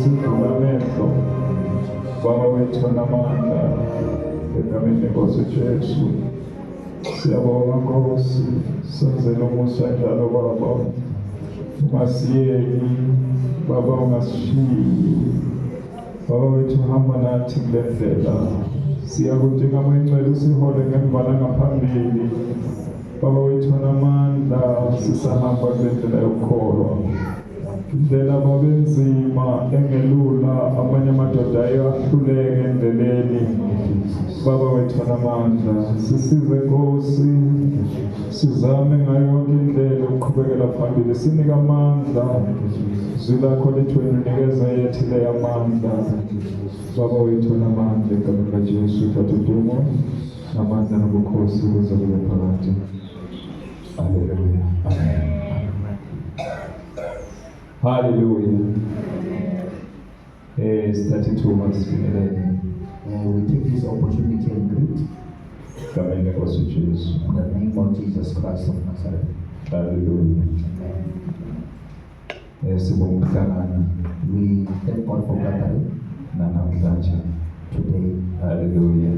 sidlula amehlo Baba wethu namandla egameni lenkosi Jesu siyabonga Nkosi senzele umusa njalo Baba masiyeni Baba ungasishiyi Baba wethu hamba nathi kule ndlela siyakudinga amangcwele sihole ngemva langaphambili Baba wethu namandla sisahamba kule ndlela yokukholwa indlela babenzima engelula amanye amadoda ayahluleke endleleni Baba wethu namandla sisize Nkosi sizame ngayo yonke indlela ukuqhubekela phambili sinika amandla zilakho lethu ninikeza yethi le amandla Baba wethu namandla egameni laJesu thatha udumo namandla nobukhosi kuze kube phakade haleluya amen hallelujah sithatha ithuba sibingelele we take this opportunity and greet egameni lenkosi Jesu in the name of Jesus Christ of Nazareth. hallelujah sibonga ukuhlangana We thank God for gathering namhlanje today. hallelujah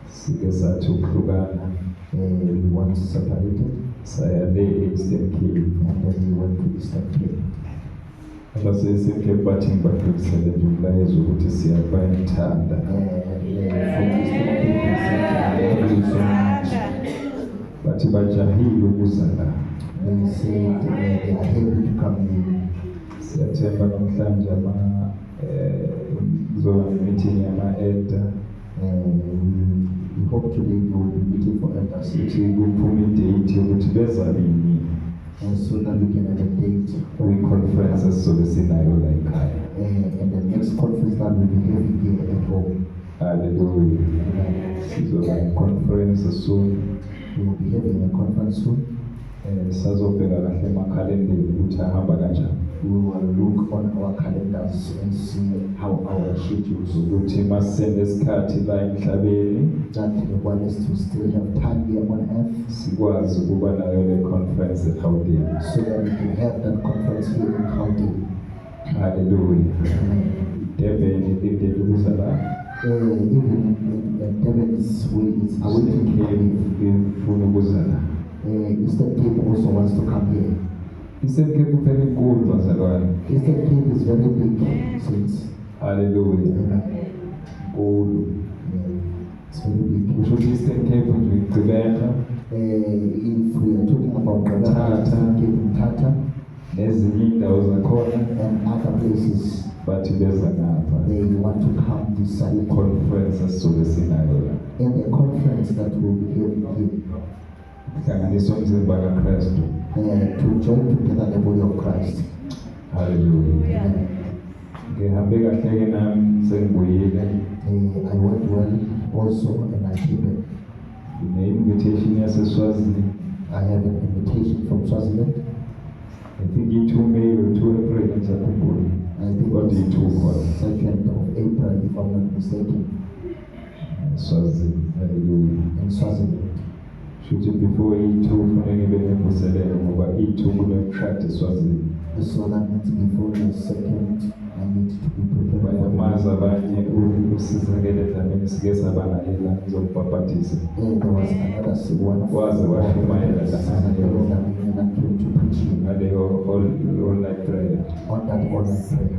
sike sathi ukuhlukana We once separated saya le Eastern Cape and then we went to Eastern Cape. abasese bathi ngibadlulisele nje umlayezo ukuthi siyabayithanda From Eastern Cape we said, I love you so much. bathi bajahile ukuza la They said they are happy to come in. siyathemba namhlanje kuzoba meeting yama-elder We hope today we will be meeting for elders sithi kuphume idate yokuthi beza nini so that we can have a date kwi-conference esizobe sinayo la ekhaya and the next conference that we will be having here at home. haleluya sizoba ne-conference soon We will be having a conference soon. sazobheka kahle emakhalendeni ukuthi ahamba kanjani We will look on our calendars and see how our schedules ukuthi masisende isikhathi la emhlabeni that want us to still have time here on earth sikwazi ukuba nayo le conference eGauteng so that we can have that conference here in Gauteng. haleluya Durban ilindele ukuza la Even in Durban's way it's awaiting to come here. ifuna ukuza la Eastern Cape also wants to come here. Eastern Cape kuphela inkulu bazalwane Eastern Cape is very big since haleluya nkulu it's very big. kusho ukuthi Eastern Cape nje igcibeka If we are talking about Eastern Cape and Tata nezinye indawo zakhona and other places, bathi beza ngapha they want to come this side conference esizobe sinayo la and the conference that will be having here hlanganisa umzimba kaKristu to join together the body of Christ. haleluya ngihambe kahle ke nami sengibuyile I went well also and I came back. ne-invitation yaseSwazini I have an invitation from Swaziland. I think i-2 May or 2 April ngizakhumbula I think What do you it's do for? 2nd of April if I'm not mistaken Swazini haleluya in Swaziland. shuthi before i-2 kufanele ngibe nemvuselelo ngoba i-2 kune-tract eSwazini So that means before the 2nd I need to be prepared for bayamazi abanye usizakele dlamini sike sabangalela ngizokubhabhatisa there was another one waze washumayela that came to preach here ngaleyo all night prayer on that online prayer.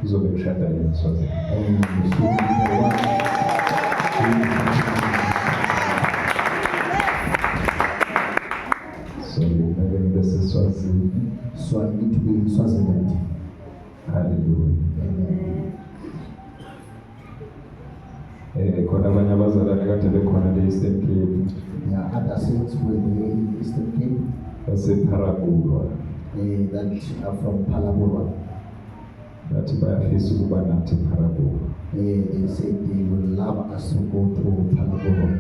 kuzobe kushada yena Swazini And she will be the one so kumele ngibe seSwazini so I need to be in Swaziland. haleluya Amen. khona abanye abazalwane kade bekhona le-Eastern Cape There are other saints who are in Eastern Cape basepharagulwa that are from Palabora. bathi bayafisa ukuba nathi epharagulwa They said they will love us to go to Palabora.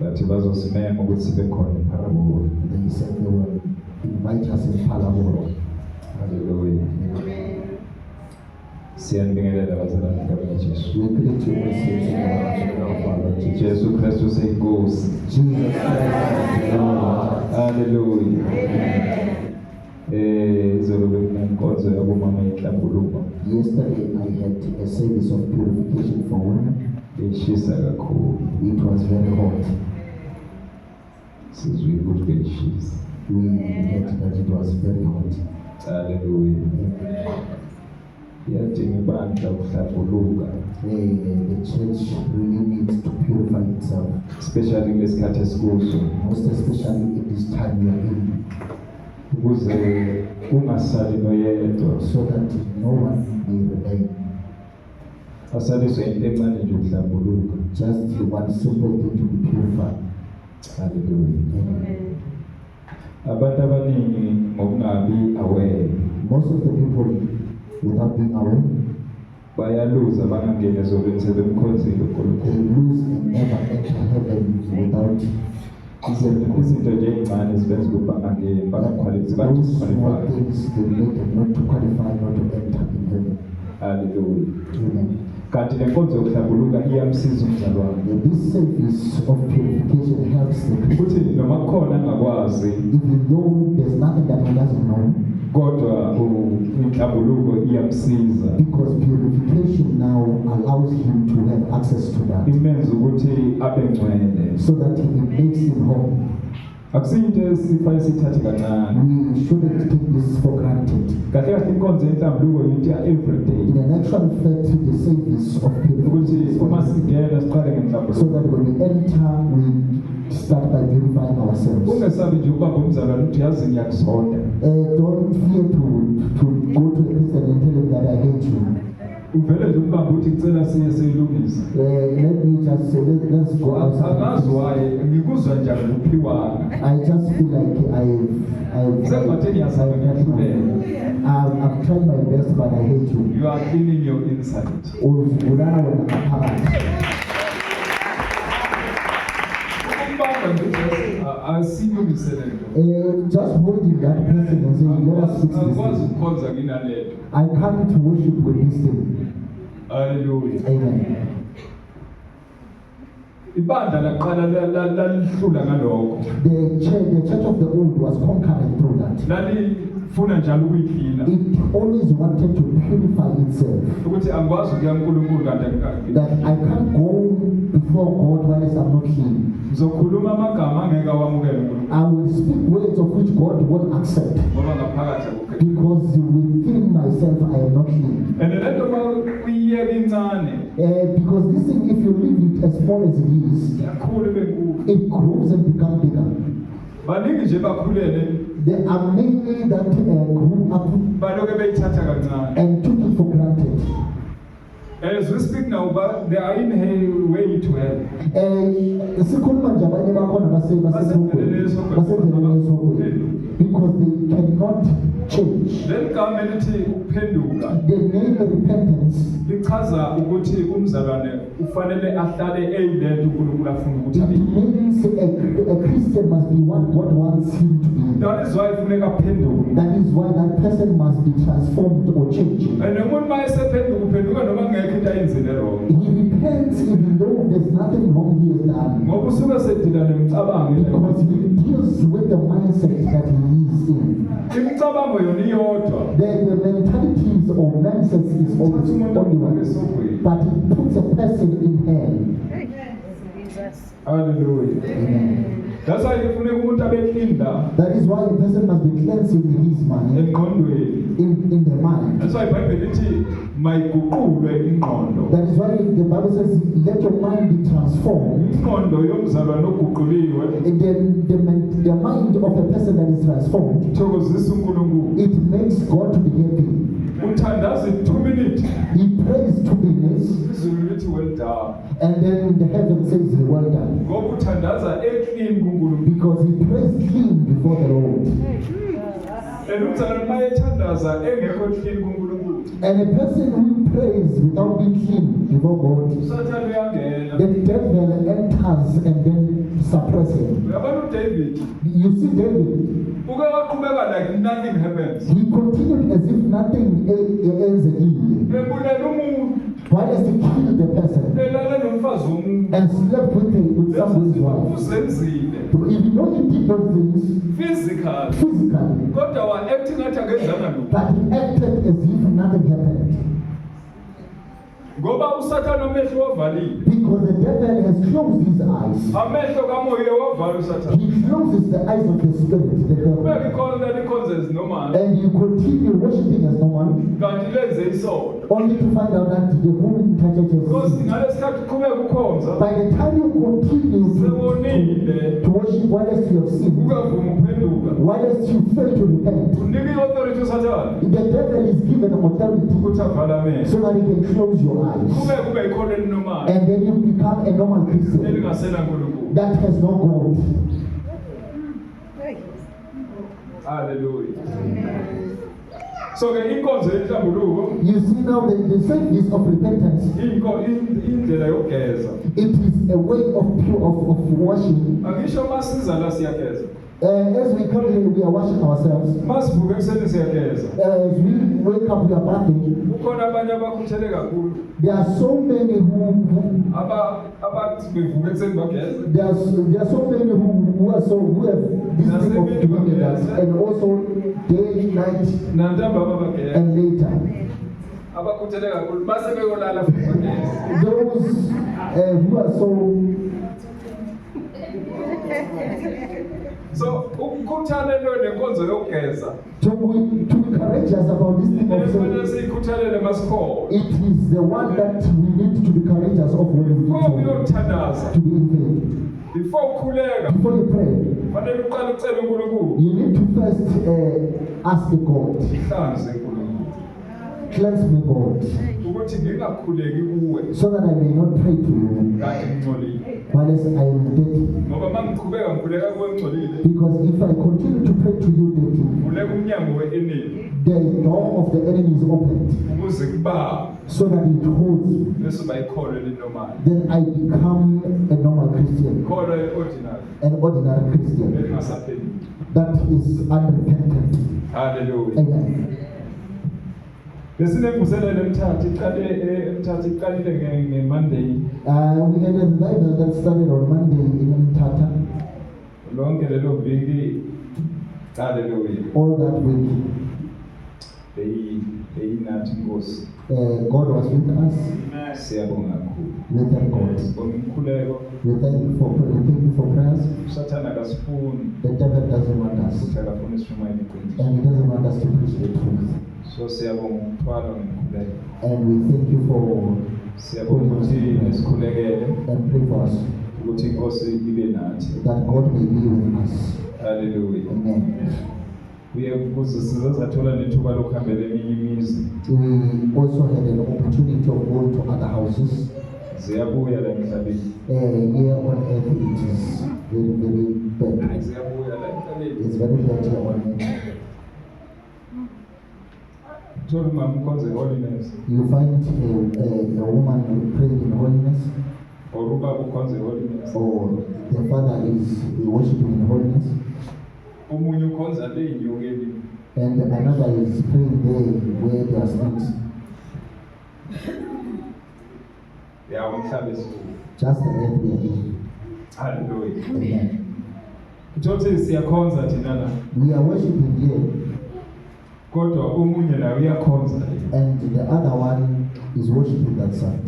bathi bazosimema ukuthi sibe khona epharagulwa They said they will invite us in Palabora. haleluya siyanibingelela bazalwane egameni Jesu We greet you all saints in the name of our Lord Jesus. Jesu Kristu seyinkosi Jesus Christ is the Lord. haleluya izolo bekunenkonzo yabomama eNhlambuluko Yesterday I had a service of purification for women. beshisa kakhulu It was very hot. sizwe ukuthi beshisa. We heard that it was very hot. Haleluya. Iyadinga ibandla ukuhlambuluka The church really needs to purify itself, especially ngesikhathi esikuso most especially in this time we are in, ukuze kungasali noyedwa so that no one may remain. asaliswe into encane nje ukuhlambuluka. Just one simple thing to be purified. Haleluya. Amen. Abantu abaningi ngokungabi aware Most of the people, without being aware, bayaluza bangangena ezolweni sebemkhonzile they uNkulunkulu. lose and never enter heaven without Izinto nje ezincane zibenza ukuthi bangangeni those small disqualify. things they make them not to qualify, not to enter in heaven. Haleluya. Amen. Kanti le nkonzo yokuhlambuluka iyamsiza umzalwane And this service of purification helps the Christian. ukuthi noma kukhona angakwazi Even though there's nothing that he doesn't know, kodwa inhlambuluko iyamsiza because purification now allows him to have access to that, imenza ukuthi abe ngcwele. so that it makes him whole. Akusiyinto esifane sithathe kancane. We shouldn't take this for granted. Kahle kahle inkonzo yenhlambuluko yinto ya everyday In an actual fact, the service of ukuthi uma purification, singena siqale so ngenhlambuluko that when we enter, we start by purifying ourselves. ungesabi nje ubamba umzalwane ukuthi yazi ngiyakuzonda. Don't fear to go to a Christian and tell him that I hate you. Uvele nje umbamba ukuthi kucela siye siyilungise. Let me just say, let's go Angazi outside. waye ngikuzwa njani ukuphiwanga. I just feel like I've tried my best, but I hate you. You are cleaning your inside. Uzibulala wena ngaphakathi. Umbamba nje asilungisele nto. Just holding that person and saying, let us fix this Angikwazi thing. ukukhonza nginalento. I can't worship with this thing. Haleluya. Amen. Ibandla laqala lalihlula ngalokho. The church of the old was conquering through that. Lalifuna njalo ukuyiklina. It always wanted to purify itself. Ukuthi angikwazi ukuya kuNkulunkulu kanti angikaki. That I can't go before God whilst I'm not clean. Ngizokhuluma amagama angeke awamukele uNkulunkulu. I will speak words of which God won't accept, Ngoba ngaphakathi akukho. because within myself I am not clean. And lento uyiyeka incane. Because this thing, if you leave it as small as it is, Yakhulu benkulu. it grows and becomes bigger. Baningi nje bakhulele There are many that grew up baloke beyithatha kancane. and took it for granted. As we speak now, but they are in a way to hell. Sikhuluma nje abanye bakhona basendleleni esogwini, because they cannot change. Leli gama elithi ukuphenduka The name repentance, lichaza ukuthi umzalwane ufanele ahlale eyilento uNkulunkulu afuna ukuthi it abe. means a Christian must be what God wants him to be. That is why kufuneka aphenduke. That is why that person must be transformed or changed. And umuntu mayesephenduka uphenduka noma ngeke into ayenzile wrong. He repents even though there's nothing wrong he has done, Ngoba usuke sedila nemicabango because he deals with the mindset that he is in. imicabango yona iyodwa. The mentalities or mindsets is always only one, but it puts a person in hell. Hallelujah. Amen. That's why kufuneka umuntu abe clean la That is why a person must be cleansed in his mind, engqondweni. in the mind. That's why iBhayibheli lithi mayiguqulwe ingqondo. That is why the Bible says, let your mind be transformed. Ingqondo yomzalwane oguquliwe And then the mind of a person that is transformed, ithokozisa uNkulunkulu. it makes God to be happy. Uthandaza 2 minutes. He prays 2 minutes, Izulu lithi well done. and then the heaven says, well done. Ngoba uthandaza eclean kuNkulunkulu. Because he prays clean before the Lord. And umzalwane mayethandaza engekho clean kuNkulunkulu. And a person who prays without being clean before God, Usathane uyangena. the devil enters and then suppresses him. Uyabona uDavid. You see David, Uke waqhubeka like nothing happens. he continued as if nothing ends in. Bebulela umuntu. While he killed the person elala nomfazi womuntu and slept with somebody's wife. uzenzile If you know he did those things physical physically, kodwa wa acting ngathi akenzanga lutho but he acted as if nothing happened. ngoba usathane amehlo wavalile Because the devil has closed his eyes. amehlo kamoya wavala usathane He closes the eyes of the spirit, the devil. ubeka ikhona likhonzezi normal And you continue worshiping as normal, kanti lenze isono only to find out that the woman because touches. ngalesikhathi uqhubeka ukhonza By the time you continue to worship, while you have sinned, ukavuma ukuphenduka while you fail to repent, unika i-authority usathane the devil is given authority ukuthi avala amehlo so that he can close your eyes. kube kube ikhona elinormal And then you become a normal Christian elingasela nkulunkulu that has no God. haleluya so ke inkonzo yenhlambuluko You see now the service of repentance, indlela yokugeza it is a way of pure of washing. angisho masiza la siyageza As we come here, we are washing ourselves. masivuka ekuseni siyageza As we wake up, we are bathing. kukhona abanye abakhuthele kakhulu There are so many abathi bevuka ekuseni bageza there are so many who have this thing of doing that, and also day, night, nantambama bageza and later. abakhuthele kakhulu base beyolala futhi bageza Those who are so so ukukhuthalelo nenkonzo yokugeza to be courageous about this thing of kufanele sin. siyikhuthalele masikho It is the one that we need to be courageous of when we before need uyothandaza to be in faith. before ukhuleka Before you pray, kufanele uqale ucele uNkulunkulu you need to first ask the God, ihlanze uNkulunkulu cleanse me, God, ukuthi ngingakhuleki kuwe so that I may not pray to you kanti ngingcolile while I am dirty. ngoba mangiqhubeka ngikhuleka kuwe ngcolile Because if I continue to pray to you dirty, uvuleka umnyango we-enemy the door of the enemy is opened ukuze kuba so that it holds you. bese bayikhole linormal Then I become a normal Christian, ikholo eli-ordinary an ordinary Christian elingasapheli that is unrepentant. haleluya Amen. besinemvuselelo emthathu iqalile nge-Monday We had a revival that started on Monday in Mtata, lonke lelo viki haleluya all that week. beyinathi inkosi God was with us. siyabonga kakhulu We thank God. sibonga umkhuleko We thank you for prayers. usathana akasifuni The devil doesn't want us, futhi akafuni sishumayele iqiniso and he doesn't want us to preach the truth. so siyabonga ukuthwala ngomkhuleko And we thank you for siyabonga ukuthi nesikhulekele and pray for us ukuthi inkosi ibe nathi that God may be with us. haleluya Amen. kuye kuze size sathola nethuba lokuhambela eminye imizi We also had an opportunity of going to other houses. ziyabuya la emhlabeni Here on earth, it is very, very bad. ziyabuya la emhlabeni It's very bad here on earth. thola umama ukhonze holiness You find a woman praying in holiness, or ubaba ukhonze holiness or the father is worshiping in holiness, omunye ukhonza le inyokeni and another is praying there where there are snakes. ya umhlaba esikhulu Just the earth we are in. haleluya Amen. uthi siyakhonza thina la We are worshiping here, kodwa omunye naye uyakhonza and the other one is worshiping that side.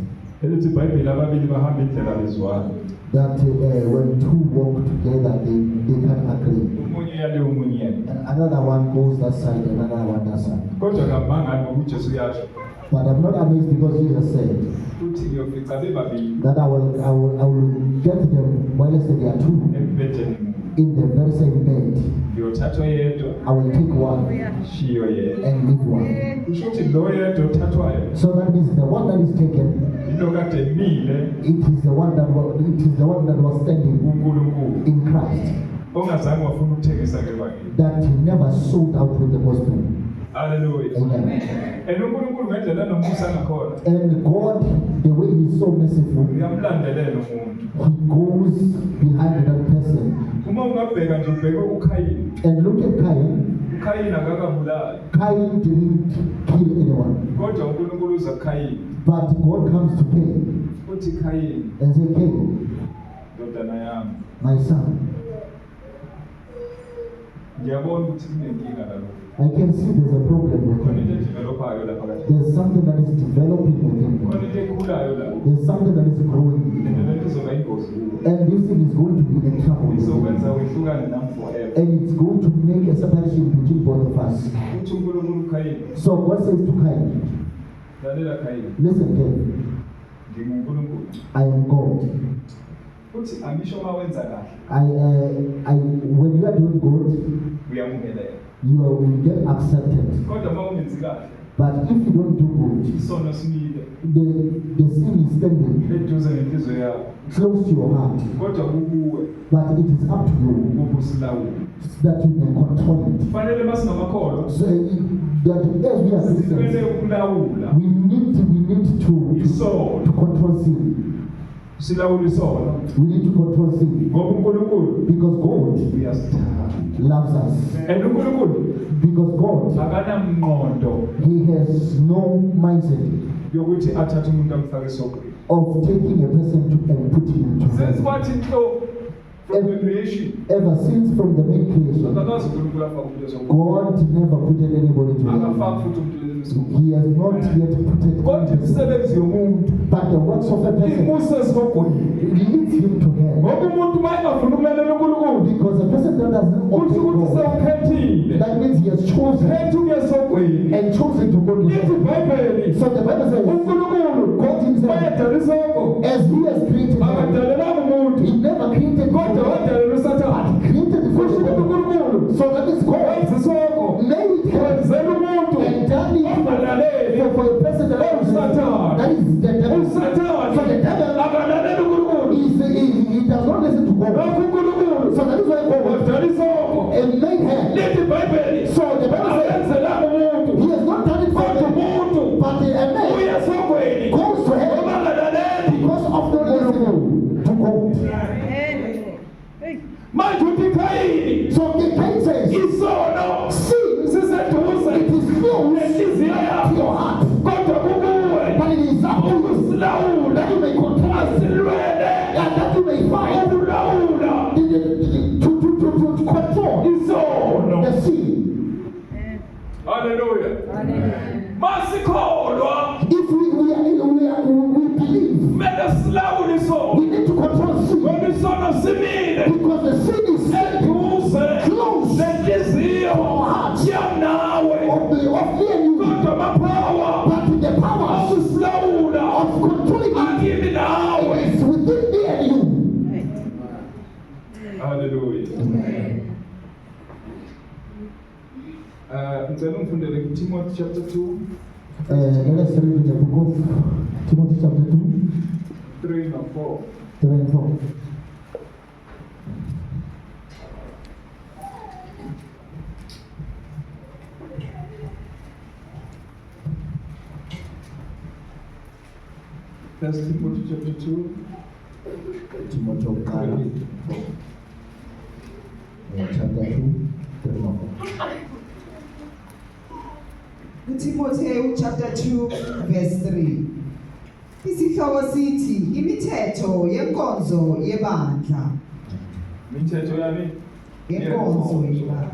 elithi iBhayibheli ababili bahamba indlela bezwana That when two walk together, they can agree. omunye yale omunye And another one goes that side, and another one that side. kodwa kamangani ngoba uJesu uyasho But I'm not amazed because Jesus said uthi ngiyofica bebabili that I will get them while they are two embhedeni in the very same bed. ngiyothathwa yedwa I will take one shiyo yedwa and leave one. kusho ukuthi lo yedwa othathwayo So that means the one that is taken, yilo kade emile it is the one that was standing kuNkulunkulu in Christ, ongazange wafuna ukuthengisa ngevangeli that he never sold out with the gospel. haleluya Amen. uNkulunkulu ngendlela nomusa ngakhona And God, the way he is so merciful, uyamlandelela umuntu he goes behind that person. uma ungabheka nje ubheke uKhayini And look at Cain. uKhayini akakabulali Cain didn't kill anyone. kodwa uNkulunkulu uza kuKhayini But God comes to Cain uthi Khayini and says, Cain, ndodana yami my son, ngiyabona ukuthi kunenkinga lapho I can see there's a problem khona with into him. edevelophayo lapha kahle There's something that is developing within khona him. into ekhulayo lapho There's something that is growing. and lento izoba ingozi kuwe And this thing is going to be in trouble. izokwenza wehlukane nami forever And it's going to make a separation between both of us. uthi uNkulunkulu uKhayini So God says to Cain, lalela Khayini listen, Cain, nginguNkulunkulu I am God. uthi angisho uma wenza kahle When you are doing good, uyamukeleka will get accepted. kodwa uma ungenzi kahle But if you don't do good, isono simile the sin is standing eduze nenhliziyo yakho close to your heart. kodwa kukuwe But it is up to you ukuba usilawule that you can control it. kufanele masinamakholwa So that as we are sikwele Christians, ukulawula we need isono to control sin. silawule isono We need to control sin ngoba uNkulunkulu because God uyasithanda loves us. and uNkulunkulu Because God, akanamnqondo He has no mindset yokuthi athathe umuntu amfake esogwini of taking a person and putting him to since hell. what into from the creation Ever since from the main creation, akakazi uNkulunkulu afake umuntu esogwini God never put anybody to hell. akafaki futhi umuntu esogwini He has not yet put it kodwa in. imisebenzi yomuntu But the works of a person imuse esogwini leads him to hell. ngoba umuntu uma engafuni ukulalela uNkulunkulu Because a person that doesn't kusho obey ukuthi God, sewukhethile that means he has chosen khetha ukuya esogwini and chosen to go to lithi hell. iBhayibheli So the Bible says, uNkulunkulu God himself, wayedala isoko as he has created hell, akadalelanga umuntu he never created kodwa God, wadalela usathane but created the kusho first ukuthi one. uNkulunkulu So that is God wenza isoko made hell wenzela umuntu and done it ongalaleli for a person that Satan. that is the devil. So usathane the devil akalaleli uNkulunkulu he does not listen to God. lokhu uNkulunkulu So that is why God wadala isoko made hell. lithi iBhayibheli So the Bible says akenzelanga umuntu he has not done it for kodwa them, umuntu but a man uya esogwini goes to hell ngoba angalaleli because of the listening to God. manje uthi Khayini So the Cain says, isono sin, siseduze it is close nenhliziyo to yakho your heart, kodwa kukuwe but it is up to you ukusilawula that you may control it, asilwele and that you may fight ukulawula to control isono the sin. haleluya masikholwa If we believe, kumele silawule isono we need to control sin ngoba isono simile because the sin is eduze close nenhliziyo yanawe of me and you, kodwa amaphawa but the power akusilawula of controlling it akimi nawe is within me and you. haleluya ngicela ungifundele kuTimothy chapter 2 Let us read the book of Timothy chapter 2, 3 and 4 3 and 4. First Timothy chapter 2 Timothy chapter 2, 3 and 4. uTimotheo chapter 2 verse 3. Isihloko sithi imithetho yenkonzo yebandla. imithetho yami Yenkonzo yebandla.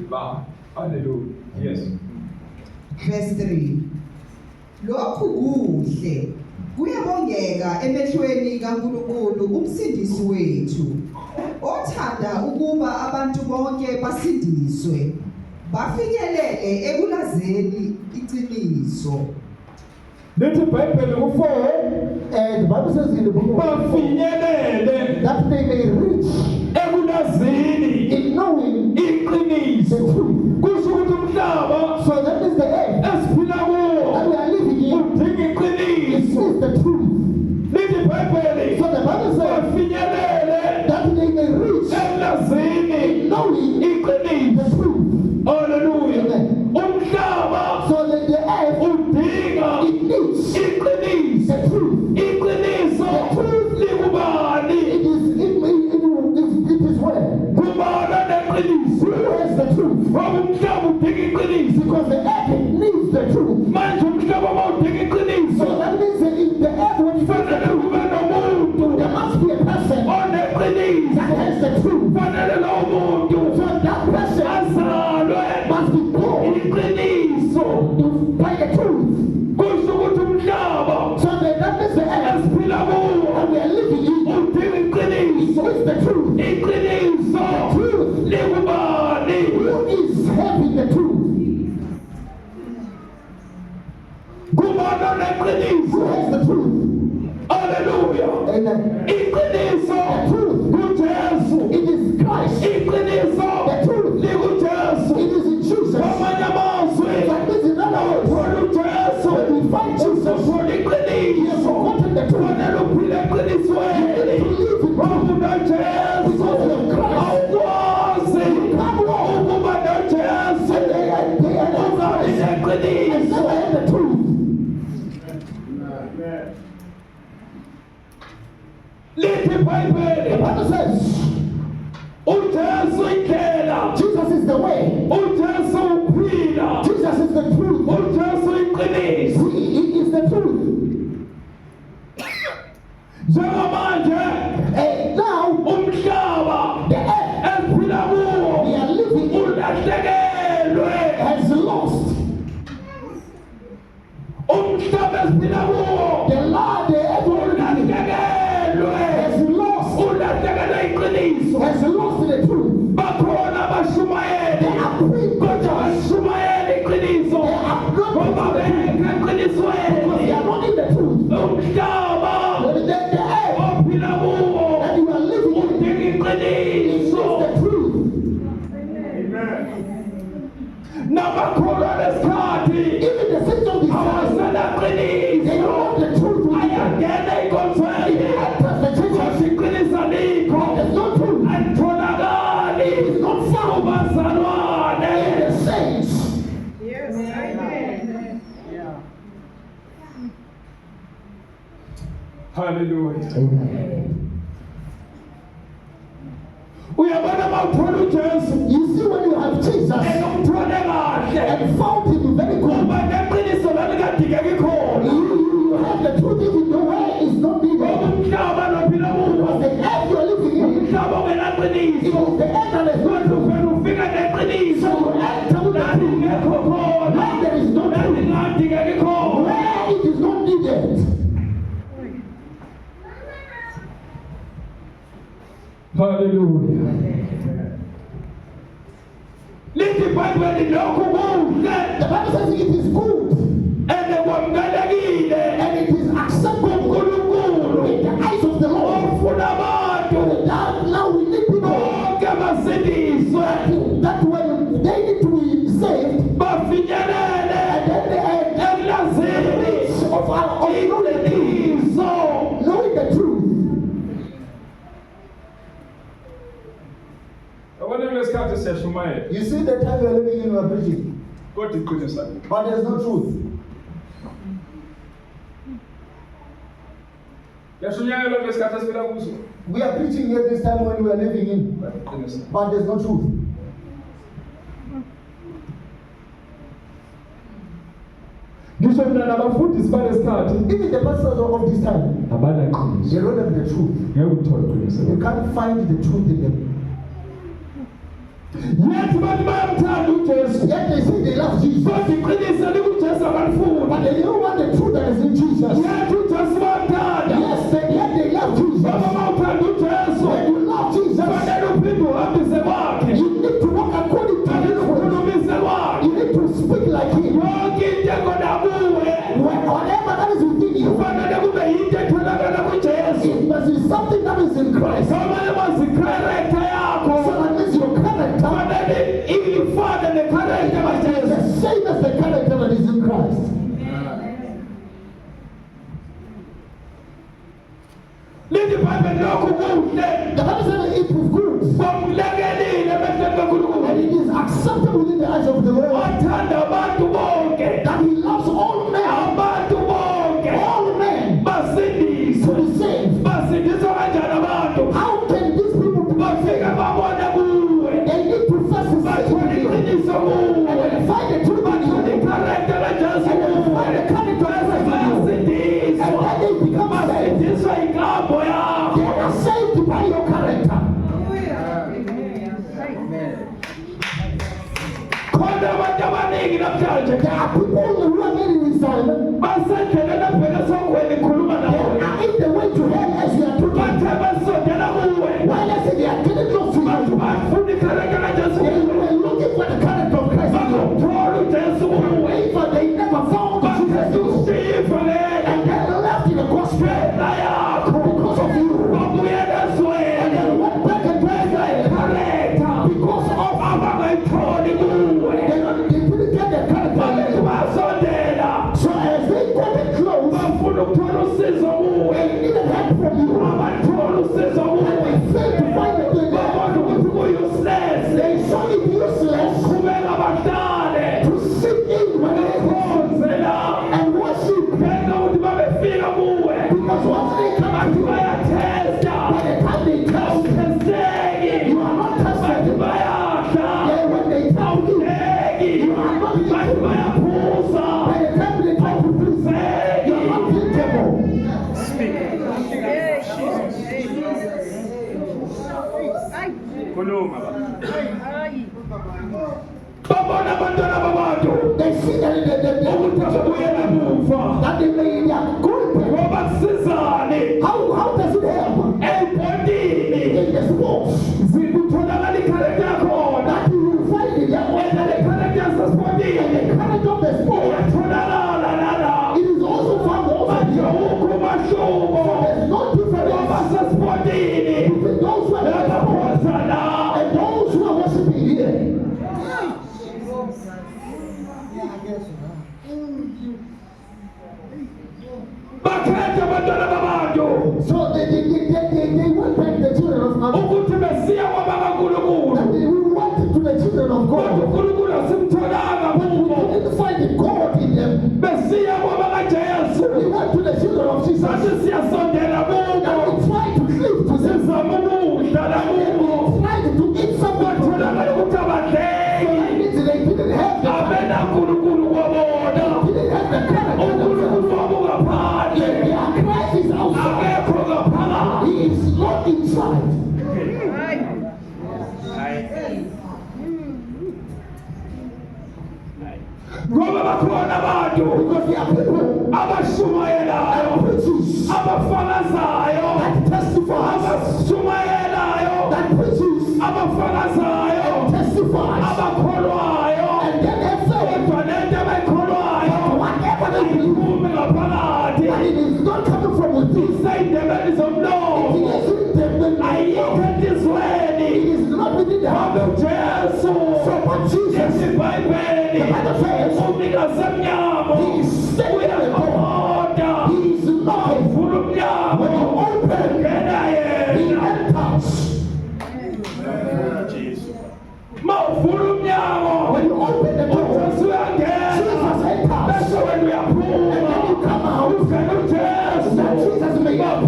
ba haleluya yes Verse 3. Lokhu kuhle kuyabongeka emehlweni kaNkulunkulu umsindisi wethu othanda ukuba abantu bonke basindiswe bafinyelele ekulazeni iqiniso. lithi iBhayibheli ku4 And the Bible says in the book of bafinyelele that they may reach ekulazini in knowing the iqiniso truth. kusho ukuthi umhlaba So that is the end esiphila kuwo that we are living in. udinga This iqiniso is the truth. lithi iBhayibheli So the Bible says bafinyelele that they may reach ekulazini knowing iqiniso the truth. haleluya Amen. umhlaba So that the earth udinga it needs iqiniso the truth. iqiniso likubani It is where kubana neqiniso who has the truth. ngoba the truth. fanele lowo muntu So that person azalwe must be born iqiniso by the truth. kusho ukuthi umhlaba So that means the earth esiphila kuwo that we are living in udinga iqiniso is the truth. iqiniso Truth. likubani Who is having the truth? kubona Who neqiniso has the truth? haleluya Amen. iqiniso The truth. kuJesu It is Christ. iqiniso The truth. likuJesu It is in Jesus. kwamanye amazwi That means in other words, uthola uJesu when we find Jesus, uthola he has iqiniso forgotten the truth. fanele uphile eqinisweni umuntu noJesu awukwazi ukuba noJesu ungabi I neqiniso never had the truth. lithi iBhayibheli The Bible says, uJesu indlela Jesus is the way. uJesu uphila Jesus is the truth. uJesu iqiniso He is the truth. njengamanje Now, umhlaba the earth esiphila kuwo we are living in ulahlekelwe has lost. umhlaba esiphila kuwo The Lord, the earth ulahlekelwe has lost. ulahlekelwe iqiniso Has lost the truth. bakhona abashumayeli They are preaching. kodwa bashumayeli iqiniso They are not ngoba bengekho because they eqinisweni are not in the truth. umhlaba The earth ophila kuwo that you are living in udinga is iqiniso the truth. namakholwa lesikhathi Even the saints of this time, awasela they qiniso don't have the truth with them. ayangena inkonzweni Enters the church. kodwa iqiniso alikho There's no truth. alitholakali It's not found kubazalwane in the saints. haleluya Amen. uyabona mawuthola ujesu You see, when you have Jesus enomthole kahle and found him very good, kuba neqiniso lalikadingeki khona you have the truth even the way is not ngoba needed. umhlaba nophila kuwo Because the earth you are living in umhlaba is ungenaqiniso the earth that is not kodwa true. uvele ufika neqiniso So you enter with the truth lalingekho khona where there is no truth, lalingadingeki khona where it is not needed. haleluya lithi iBhayibheli lokhu kuhle The Bible says it is good ende kwamukelekile and it is acceptable kuNkulunkulu in the eyes of the Lord. ofuna abantu Now we need people bonke basindiswe that when they need to be saved, bafinyelele and then they are ekulazini of our iqiniso knowing the truth. yabona kulesikhathi siyashumayela You see the time you are living in, you are preaching, kodwa iqiniso alikho but there's no truth. yashunyayelwa kulesikhathi esiphila kuso We are preaching here this time when we are living in, kodwa iqiniso but there's no truth. ngisho mina nabafundisi balesikhathi Even the pastors of this time, abanaqiniso they don't have the truth. ngeke uthole iqiniso You can't find the truth in them. yethi bantu bayamthanda ujesu Yet they say they love Jesus, kodwa iqiniso likujesu abalifuni but they don't want the truth that is in Jesus. yethi ujesu bayamthanda Yes, yet they love Jesus. baba bawuthanda ujesu When you love Jesus, fanele uphinde uhambise kwakhe you need to walk according to fanele His ways. ukhulumise kwakhe You need to speak like Him. yonke into engonakuwe Whatever that is within you, kufanele kube yinto etholakala kujesu it must be something that is in Christ. ngamanye amazwi ikharekta yakho So that means your character fanele ifane nekharekta is kajesu the same as the character that is in Christ. lithi iBhayibheli lokhu kuhle The Bible says it is good kwamlekelile emehlweni kaNkulunkulu and it is acceptable in the eyes of the Lord wathanda abantu bonke that He loves all men, abantu bonke all men to basindiswe be saved. basindiswa kanjani abantu How can these people be bafike babone kuwe They need to first see bathole Him iqiniso and kuwe then find the truth in bathole Him. ikharekta kajesu And then find the character of Christ in you. And bayasindiswa then they become saved. basindiswa inkambo yakho They are saved by your character. There are people who are getting inside. They are in the way to hell as you are talking. While I say they are getting close to you, they were looking for the character of Christ. But they never found Jesus. And then they left in the gospel because of you. And then went back and because of they couldn't get their character. So as they got it close, they needed help from you. And they failed to find the way. They saw it useless to sit in when they come and worship. Because once they come to by the time they test, you are not tested. Yeah, when they tell you, you are not teachable. By the time they try to please, you are not teachable. They see that they may their good. How does it help? In the sports. That you will find in their own. And the character of the sport. It is also found over here. So there's no difference between those who are and those who are worshiping here. So they went back the children of God. And they went to the children of God. But we didn't find the God in them. We went to the children of Jesus. And we tried to cleave to them. And then we tried to eat something from them. So that means they didn't have the character. They didn't have the character. Their Christ is outside. He is not inside. Because there are people that testify, that preaches, that testifies, and then they say whatever they believe, and it is not coming from within. It isn't them, it is not within the heart of Jesus. So what Jesus, the Bible says, he is saving the God. He is not. When you open, he enters. When you open the door, Jesus enters. And then you come out. That Jesus may not.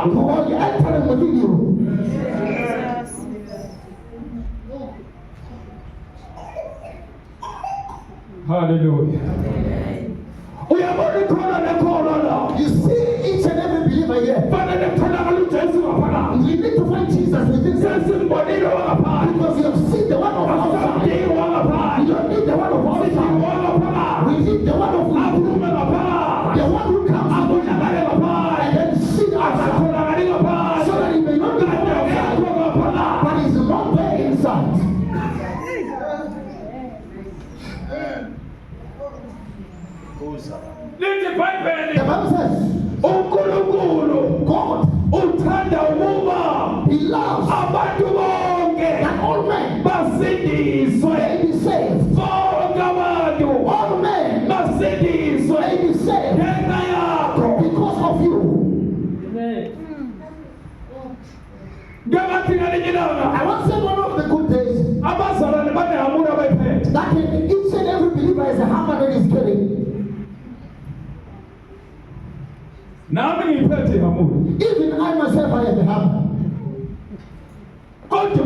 Because you enter within you. Hallelujah. You see each and every believer here. We need to find Jesus within us. Because you have seen the one of outside. You don't need the one of outside. We need the one of love. The one who comes and then sit outside. So that he may not be outside, but he's not there inside. The Bible says, God, he loves that all men may be saved. All men may be saved because of you. I want to say one of the good days that in each and every believer is a hammer that is carrying. Even I myself, I have a hammer. But the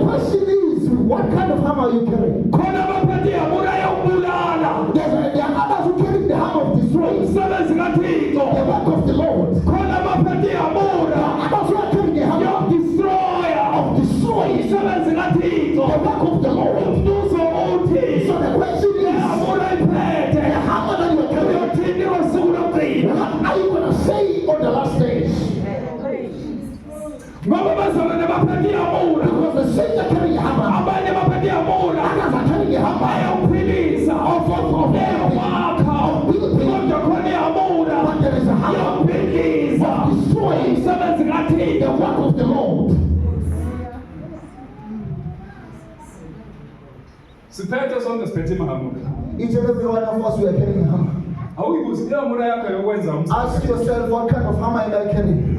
question is, what kind of hammer you carry? There are others who carry the hammer of destroying, the work of the Lord. There are others who are carrying the hammer of destroying, the work of the Lord. Because the saints are carrying a hammer. Others are carrying a hammer. Of building. But there is a hammer of destroying the work of the Lord. Siphethe sonke siphethe imahamura. Each and every one of us, we are carrying a hammer. Awuyibuzi ihamura yakho yokwenza Ask umsebenzi. yourself, what kind of hammer am I carrying?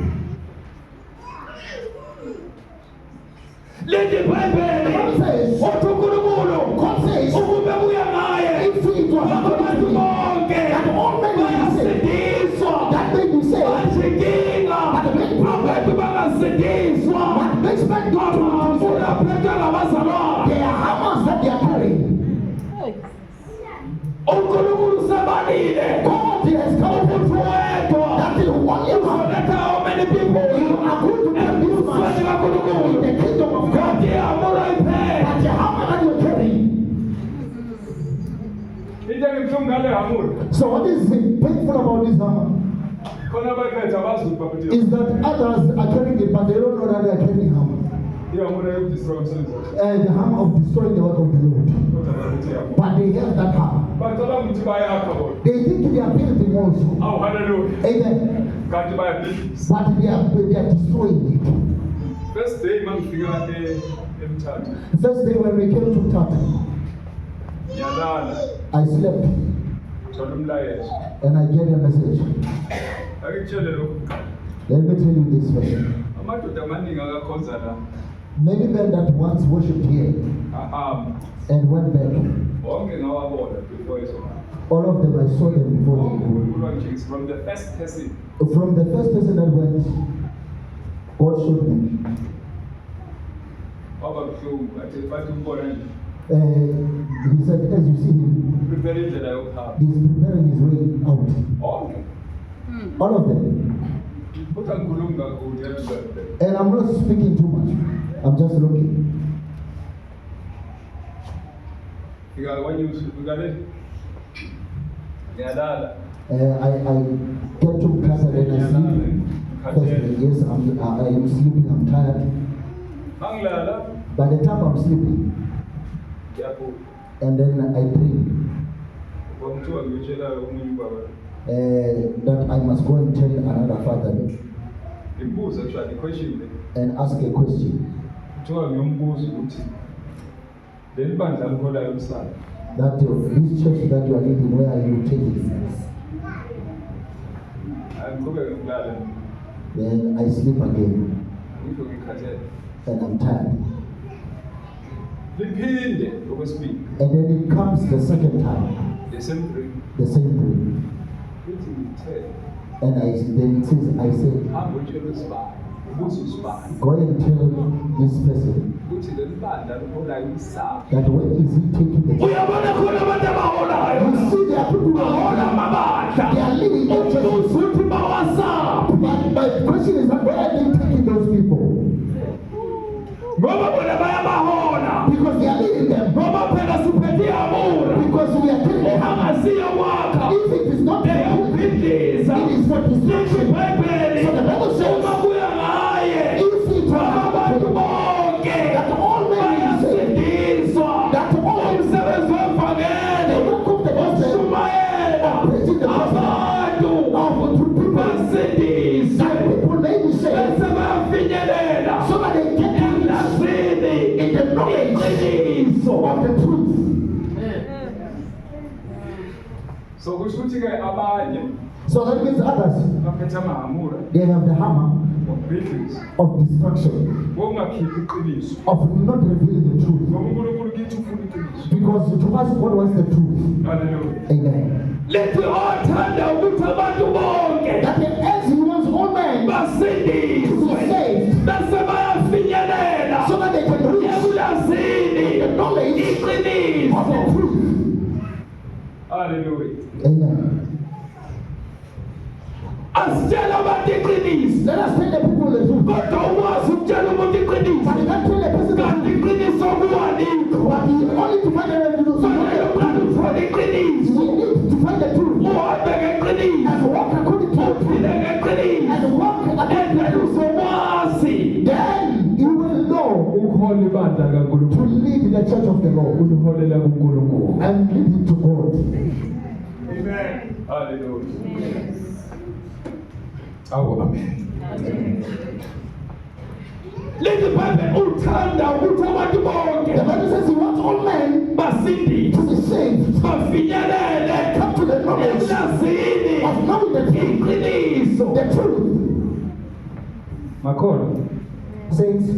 Lithi iBhayibheli God says, uthi uNkulunkulu God says, ukube buya ngaye if it was abantu according to me, bonke that all men will be saved, bayasindiswa that made me say, banjinkinga abantu bangasindiswa what makes men go to amafuna aphethwe ngabazalwane there are hammers that they are carrying. uNkulunkulu usebalile God has come umuntu wedwa that is one hammer. uzoleta how many people You are going to tell this embusweni man kaNkulunkulu in the kingdom of God kodwa ihamura iphethe that the hammer that you're carrying. Into engimhlungu ngale hamura. So what is painful about this hammer Khona abayiphethe abazi ukuthi baphethe. is that others are carrying it, but they don't know that they are carrying hammer. Ihamura yokudestroy umsebenzi wakhe. The hammer of destroying the work of the Lord. Kodwa baphethe ihamura. But they have that hammer. Bacabanga ukuthi bayakha bona. They think they are building also. Awu hallelujah. Amen. Kanti bayabhidisa. But they are destroying it. First day mangifika eMthatha. First day when we came to Tata, Yalala. I slept Thola umlayezo. and I get a message. Akutshele lokhu. Let me tell you this way. Amadoda amaningi akakhonza la. Many men that once worshipped here Ahamba. and went back, Bonke ngawabona before isona. all of them, I saw them before they go. Unkulunkulu from the first person. From the first person that went, God showed me. Waba buhlungu athi bathi umbona nje. He said, as you see him, Prepare indlela yokuhamba. he's preparing his way out. Bonke. All of them. Uthi angikhulumi kakhulu yabizwa. And I'm not speaking too much. I'm just looking. Fika kwanyusa fika le. Ngiyalala. I get to class and then I sleep. First, yes, I am sleeping, I'm tired. Mangilala. By the time I'm sleeping, Ngiyaphuka. and then I pray Kwamthiwa ngiyotshela omunye ubaba. that I must go and tell another father Ngibuza kuthiwa the question le. and ask a question. Kuthiwa ngiyombuza ukuthi leli bandla likholayo umsana. That this church that you are leading, where are you taking? Angiqhubeke nokulala. Then I sleep again Ngisho ngikhathele. and I'm tired. Liphinde okwesibili. And then it comes the second time, The same dream. the same thing. Lithi ngithele. And then it says, I said, Hamba utshela usibani. Ubuza usibani. go and tell this person Ukuthi leli bandla likholayo umsana. that when is he taking the church? uyabona khona abantu abaholayo You see, there are people who bahola are amabandla they are living in churches. uzuthi bawasaphi But my question is that where are they taking those people? ngoba bona bayabahola Because they are leading them. ngoba phela siphethe ihamura Because we are telling them, angasiyo kwakha if it is not there, eyokubhidliza it is for lithi destruction. iBhayibheli So the Bible says, uma kuya ngaye if it abantu was bonke that all men will be saved, bayasindiswa that all umsebenzi the wevangeli work of the gospel, ushumayela preaching the gospel, abantu of the people, basindiswe that people may be saved, bese bayafinyelela so that they get elasini in the knowledge iqiniso of the truth. So kusho ukuthi ke abanye So that means others, baphethe amahamura they have the hammer wokubhidliza. of destruction, Wokungakhiphi iqiniso. of not revealing the truth. Ngoba uNkulunkulu kithi ufuna iqiniso. Because to us, God wants the truth. Hallelujah. Amen. lithi othanda ukuthi abantu bonke That as he wants all men to basindiswe be saved, bese bayafinyelela so that they can reach ebulasini the knowledge of iqiniso the truth. Hallelujah. Amen. asitshela abantu iqiniso Let us tell the people the truth. kodwa ukwazi ukutshela umuntu iqiniso But you can't tell the person the kanti truth. iqiniso kuwanikho But you only to find the truth. fanele uqale ufune iqiniso We need to find the truth. uhambe ngeqiniso And walk according to the truth. uphile ngeqiniso And walk according to the endlela truth. uzokwazi There ibandla to kaNkulunkulu lead the church of the Lord uliholela kuNkulunkulu. and lead it to God. Amen. Hallelujah. Awu amen. Lithi Bible uthanda ukuthi abantu bonke The Bible says he wants all men basindiswe to be saved, bafinyelele come to the knowledge ekulazini of knowing the truth. iqiniso. The truth. Makhono Saints,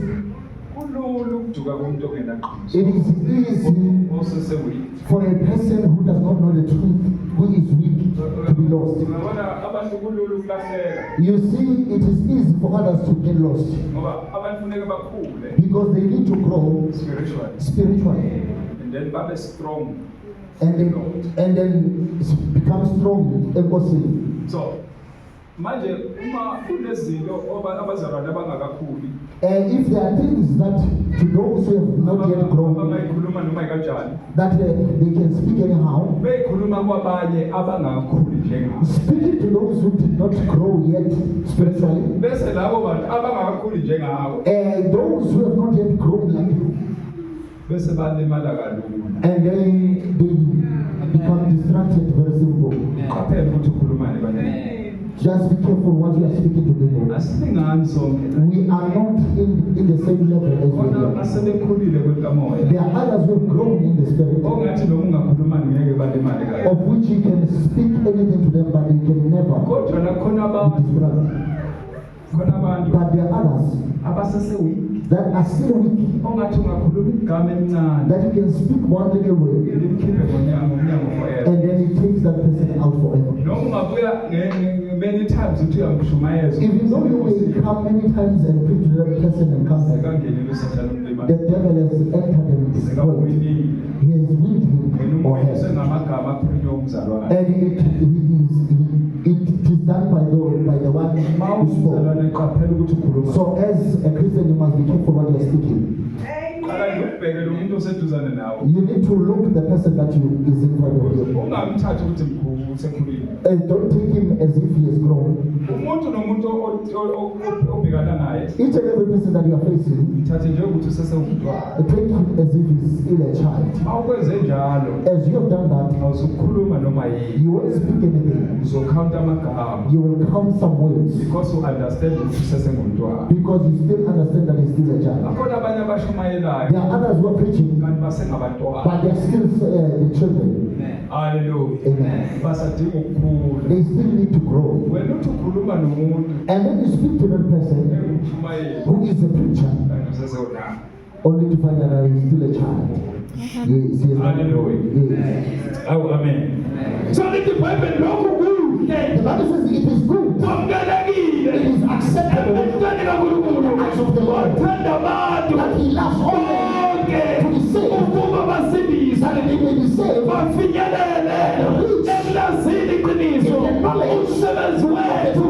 Kulula ukuduka komuntu ongenaqiniso. it is easy Osesewiki. for a person who does not know the truth, who is weak, to be lost. Ungabona abantu kulula ukulahleka You see, it is easy for others to get lost ngoba abantu funeka bakhule because they need to grow spiritually spiritually and then babe strong. and then become strong enkosini. So manje uma kunezinto abazalwane abangakakhuli If there are things that to those who have not yet grown, abangayikhuluma noma ikanjani that they can speak anyhow, beyikhuluma kwabanye abangakakhuli njengabo speaking to those who did not grow yet spiritually, bese labo bantu abangakakhuli njengawo those who have not yet grown like you, bese balimala kalula. and then they become distracted very simple. Qaphela ukuthi ukhuluma nebanye. Just be careful what you are speaking to people. Asilingani sonke. We are not in the same level as we Khona are. asebekhulile kwekamoya. There are others who have grown in the spirit, Ongathi noma ungakhuluma ngeke balimale kalula. of which you can speak anything to them, but you can never Kodwa nakhona be abantu distracted. khona abantu But there are others abasesewiki that are still weak, ongathi ungakhuluma igama elincane that you can speak one little word, limkhiphe ngomnyango forever. and then it takes that person out forever. Noma ungabuya many times uthi uyamshumayeza. Even though you will come many times and preach to that person and come back, Sekangenile uSathane the umlimani. devil has entered and destroyed. Sekawinile. He has weaned him or Wena her. usengamagama aphunywe umzalwane. And it is done by the one who spoke. Umzalwane qaphela ukuthi ukhuluma. So as a Christian, you must be careful what you are speaking. Qala nje ubheke lo muntu oseduzane nawe. You need to look at the person that is in front of you. Ungamthathi ukuthi mkhulu usekhulile. And don't take him as if he has grown. Umuntu nomuntu obhekana naye Each and every person that you are facing, mthathe nje ukuthi usesewumntwana. take him as if he's still a child. Awukwenze njalo As you have done that, awusukhuluma noma yini. you won't speak anything. Uzokhawunta amagama You will count some words because you understand ukuthi usesengumntwana. because you still understand that he's still a child. Akhona abanye abashumayelayo There are others who are preaching, kanti basengabantwana. but they're still the children. Hallelujah. Amen. Basadinga ukukhula. They still need to grow. Wena uthi ukhuluma nomuntu And then you speak to that person engumshumayeli who is a preacher, kanti usesewudala. only to find out that he's still a child. Yes, he has not grown. Yes. Awu amen. So lithi Bible lokhu kuhle The Bible says it is good. It kwamkelekile is acceptable ebantwini kaNkulunkulu eyes of the Lord wathanda abantu that he loves all men bonke to be saved, ukuba basindiswe that they may be saved. bafinyelele ekulazini iqiniso. Umsebenzi wethu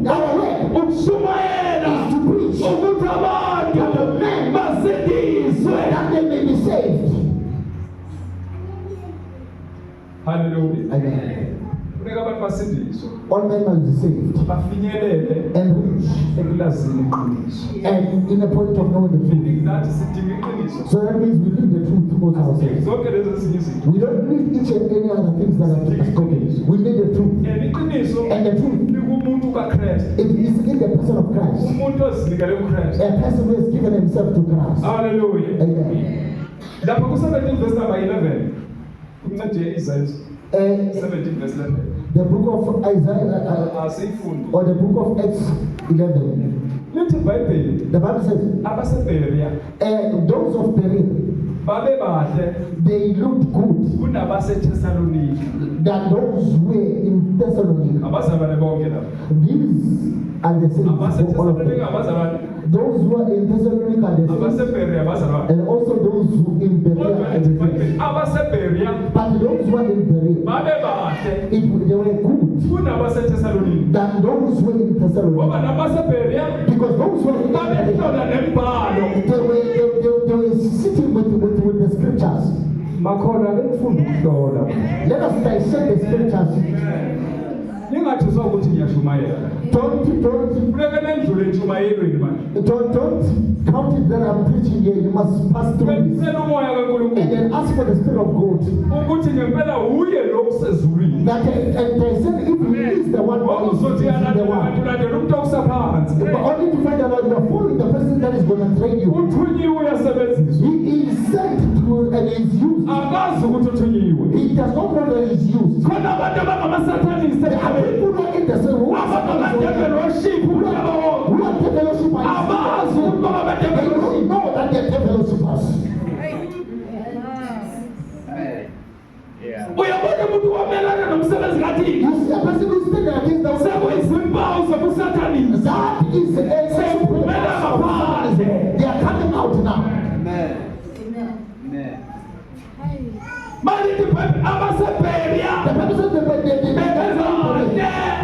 Our work ukushumayela is to preach ukuthi abantu basindiswe. that they may be saved. Hallelujah. Amen. Funeka abantu basindiswe. All men must be saved Bafinyelele and reach, ekulazini iqiniso. and in a point of knowing the truth. Meaning nathi sidinga iqiniso. So that means we need the truth towards ourselves. Zonke lezi ezinye izinto. We don't need each and any other things that are spoken. We need the truth. And iqiniso And the truth, likumuntu kaKristu. it is in the person of Christ. Umuntu ozinikele kuKristu. A person who has given himself to Christ. Hallelujah. Amen. Lapha ku-17 verse number 11. Kumncede Isaiah Uh, 17 verse 11. the book of Isaiah, Asiyifundi. or the book of Acts 11, Lithi iBhayibheli the Bible says, abaseBeria those of Berea, babe bahle they looked good kunabaseThessaloniki. than those who were in Thessalonica. Abazalwane bonke lapha. These are the saints, all of AbaseThesalonika them. abazalwane. Those who are in Thessalonica are the saints, AbaseBeria abazalwane. and also those who in Berea Kodwa are lithi the saints. iBhayibheli abaseBeria But those who are in Berea, babe bahle they were good kunabaseThesalonika. than those who were in Ngoba Thessalonica. nabaseBeria Because those who were in Berea, babehlola nembhalo. they were sitting with the scriptures. Makhona ake ngifunda ukuhlola. Let us dissect the scriptures. Ningathi sokuthi ngiyashumayela. Funeka nendlule entshumayelweni manje. don't count it that I'm preaching here. You must pass through this. Benzela umoya kaNkulunkulu. And then ask for the Spirit of God. Ukuthi ngempela uye lo kusezulwini. That and they said if he is the one who is Okuzothi the one. alandela umuntu okusaphansi. But only to find out you are following the person that is going to train you. Uthunyiwe uyasebenziswa. He is sent to and is used. Akazi ukuthi uthunyiwe. He does not know that he is used. Khona abantu abangamasatanisi There are people who are in the same room. abangamadevil worship umhlaba wonke. Who are developing Abazi ukuthi They baba don't know that they are developing us. uyabona umuntu wamelana nomsebenzi kaThixo. You see a person who is standing against the word. Sekuyizimpawu zobusatanisi. That is a They are coming out now. Manje abaseBeria The Bible says they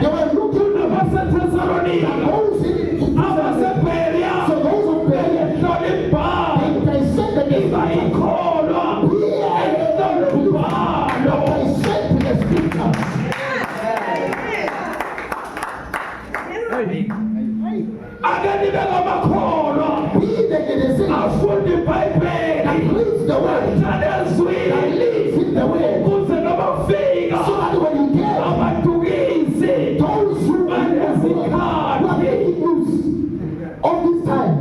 were looking abaseThesalonika abaseBeria so those of Berea, hlonipha they said that they ikholwa hloniphalo they said to the scriptures. ake nibe ngamakholwa Be they say afunde iBhayibheli reads the word, ezwini lives in the word. ukuze nabafika So that when you get abadukisi those who are making use of this time.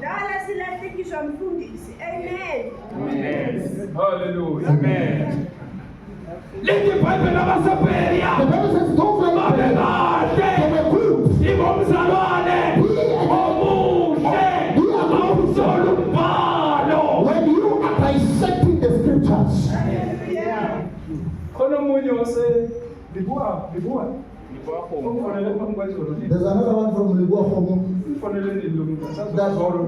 Dala silahlekiswa mfundisi. Amen. Hallelujah. Amen. Lithi iBhayibheli abaseBeria The Bible says those who are they babekade were good. ibomzalwane omuhle awusola umbhalo. When you are dissecting the scriptures, Khona omunye wase libuwa ukufanele bangwazolo there's another one from Libua Homo kufanele nilungu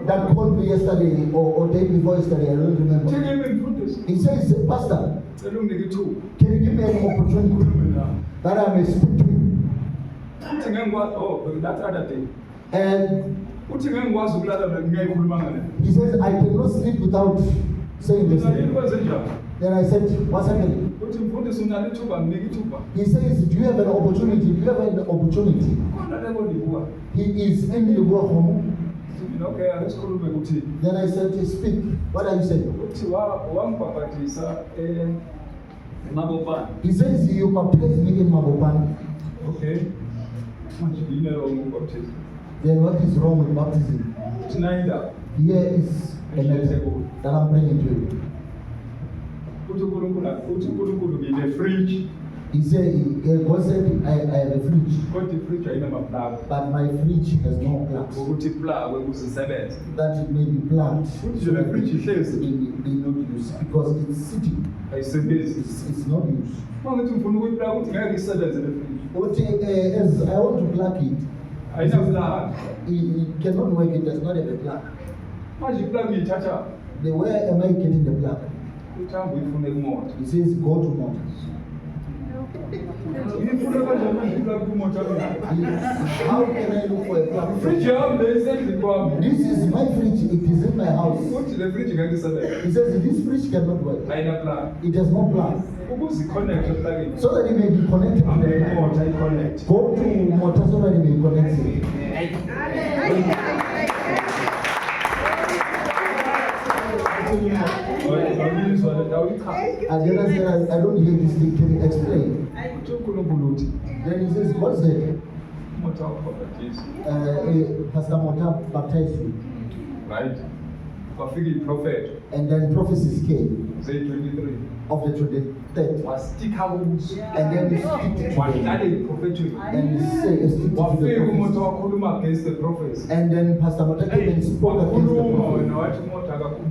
that called me yesterday or day before yesterday. I don't remember. thikimi mfundisi He says, Pastor, cela unginike ithuba can you give me an opportunity that I may speak to you? uthi ngengikwazi that other day And uthi ngengikwazi ukulala ngiyayikhuluma ngale he says, I cannot sleep without saying this. yini kwenze njani Then I said, what's happening? uthi mfundisi unalo ithuba nginike ithuba He says, do you have an opportunity? Do you have an opportunity? khona leko libuwa He is in Libua Homo. okay asikhulume ukuthi Then I said, speak. What are you saying? uthi wambhabhatisa emabopane. He says, you baptized me in Mabopan. Okay. Manje yini wrong ubaptism? Then what is wrong with baptism? Uthi nayi Here is a letter that I'm bringing to you. uthi uNkulunkulu ngine fridge He said, God said, I have a fridge, kodwa ifridge ayinamaplug but my fridge has no plugs, ukuthi plug ukuze isebenze. that it may be plugged. Uthi yona fridge ihlezi May not use because it's sitting. ayisebenzi. It's not used. Mangithi ngifuna ukuyiplug uthi ngeke isebenze le fridge. But as I want to plug it, Ayinaplug. it cannot work. It does not have a plug. Manje iplug ngiyithatha. Where am I getting the plug? Uthamba uyifune kumoto. He says, go to motors. Ngifuna kanjani manje iplug kumoto yami? How can I look for a plug? Fridge yami besendlini kwami. This is my fridge. It is in my house. Uthi le fridge ngeke isebenze. He says, this fridge cannot work. Ayinaplug. It has no plug. Ukuze iconnect eplugini. So that it may be connected to the plug. Imoto ayiconnect. Go to motors so that it may connect it. Awuyizwa le ndawo ichaza. And then I said, I don't hear this thing. Can you explain? Uthi uNkulunkulu uthi Then he says, God said, umoto awubhabhatisi. Pastor Mota baptized you. Right? Kwafika iprofeto And then prophecies came zeyi-23 of the 23rd. wastika kuzo And then he speak to them. wadlala iprofethweni And he say, speak to the wafika umoto prophets. wakhuluma against the prophecy. And then Pastor Mota came and spoke against the wakhuluma prophet. wena wathi umoto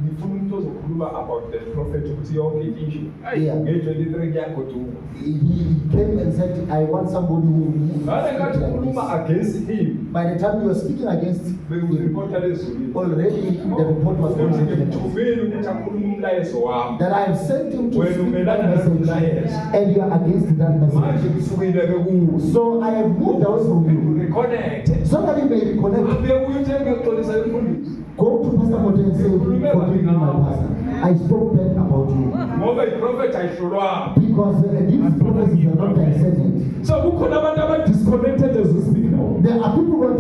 ngifuna umuntu ozokhuluma about the prophet ukuthi yonke ishu Yeah. ngeyi-23 kuyagoduka. He came and said, I want somebody who ngale ngathi ukhuluma against him By the time you were speaking against him, bekuripota lezulwini already the report was going ukuthi to the ngimthumile ukuthi akhulume umlayezo wami that I have sent him to When speak you that melana message, nalomlayezo. and you are against that manje message. kusukile-ke kuwo So I have moved away from you reconnect so that you may reconnect. abuye uyuthe ngexolisa imfundiso Go to Pastor Mote and say, forgive me, my pastor. I spoke bad about you ngoba iprofethi ayihlolwanga because these prophecies are not dissected. so kukhona abantu abadisconnected as we speak now There are people who are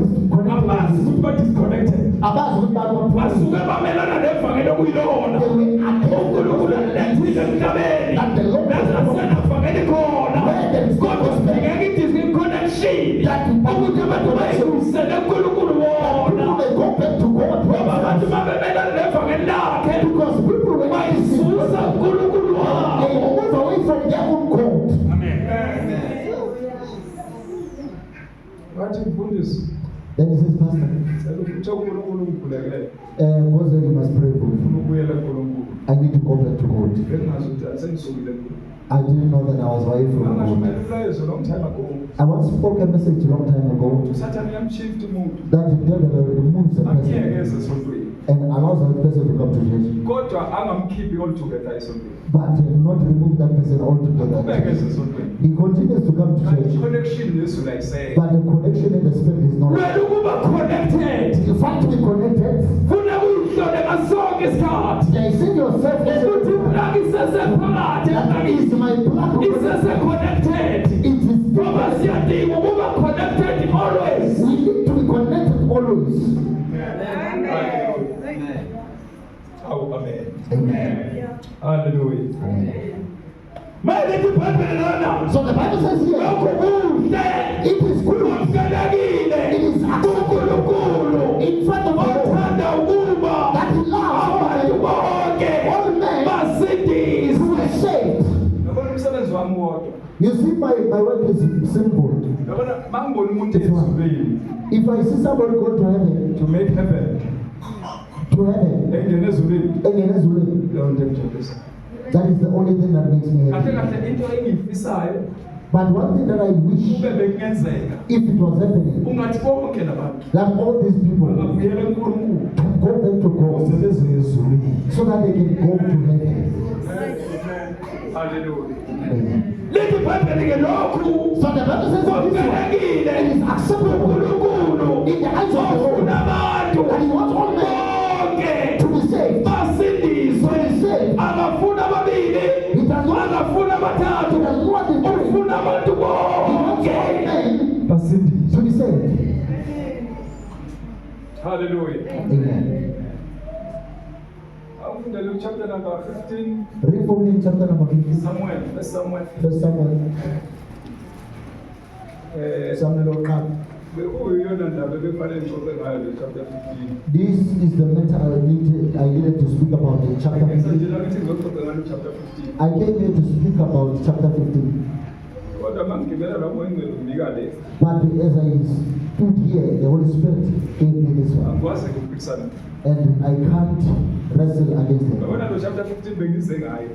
abazi disconnected. ukuthi ba-disconnected Abazi ukuthi basuke basuke bamelana nevangeli okuyilona unkulunkulu alethile emhlabeni nasasena vangeli khona kodwa sibhekeka i-disconnection ukuthi abantu bayisele unkulunkulu wona they go back to God. ngoba abantu babemelana nevangeli lakhe Because people were bayisusa unkulunkulu they wabo move away from their own God. Wathi mfundisi, Then he says, Pastor, cela ukuthi uNkulunkulu ungivulekele. God said you must pray for me. Ufuna ukubuyela kuNkulunkulu. I need to go back to God. Bengazi ukuthi sengisukile kuNkulunkulu. I didn't know that I was away from Angasho God. umlayezo long time ago. I once spoke a message a long time ago uSathane uyamshift umuntu. that the devil removes a person Akuyekeze esontweni. and allows that person to come to church, Kodwa angamkhiphi altogether esontweni. but not remove that person altogether. Ubekeze esontweni. He continues to come to Kanti church, connection yesu la iseke. but the connection in the spirit is not. wena ukuba connected You fight to be connected. funa uyihlole ngasonke isikhathi They see yourself as ukuthi iplug isesephakathi that is my blood. isese-connected It is ngoba siyadinga ukuba connected always we need to be connected always. Awu amen. Amen. Hallelujah. mayelithi ibhayibheli lona So the Bible says here, lokhu kuhle it is good kumukelekile It is kunkulunkulu in front of God othanda ukuba that He abantu loves bonke all men basindiswe who are saved. Yabona umsebenzi wami wodwa. You see, my work is simple. Yabona mangibona umuntu ezulwini If I see somebody go to heaven, to make heaven engene ezulwini. again, as well, Leyo nto engijabulisa. that is the only thing that makes me Kahle happy. kahle into engiyifisayo But one thing that I wish, kube bekungenzeka if it was happening, ungathi bonke labantu that all these people bangabuyela enkulunkulu can go back to God sebeze ezulwini. so that they can go to heaven. Hallelujah. Amen. lithi ibhayibheli-ke lokhu So the Bible says that this one, kukelekile it is acceptable unkulunkulu in the eyes of the Lord ofuna abantu that He wants all men bonke to be saved. basindiswe To be saved. akafuna ababili He does not akafuna abathathu He does not want the ufuna abantu He wants all bonke men Basindiswe. to be saved. Hallelujah. Amen. Afunde Luke chapter number 15, Read for me chapter number 15. Samuel, First Samuel. First Samuel. Samuel oqala. Bekuyiyona ndaba ebekufanele ngixoxe ngayo le chapter 15. This is the matter I needed to speak about in chapter 15. Ngisajela ukuthi ngizoxoxa ngalo chapter 15. I came here to speak about chapter 15. Kodwa mangigibela lapho engcwele unginika le. But as I stood here, the Holy Spirit gave me this one. Angikwazi ukuphikisana. And I can't wrestle against it. Yabona lo chapter 15 bengize ngayo.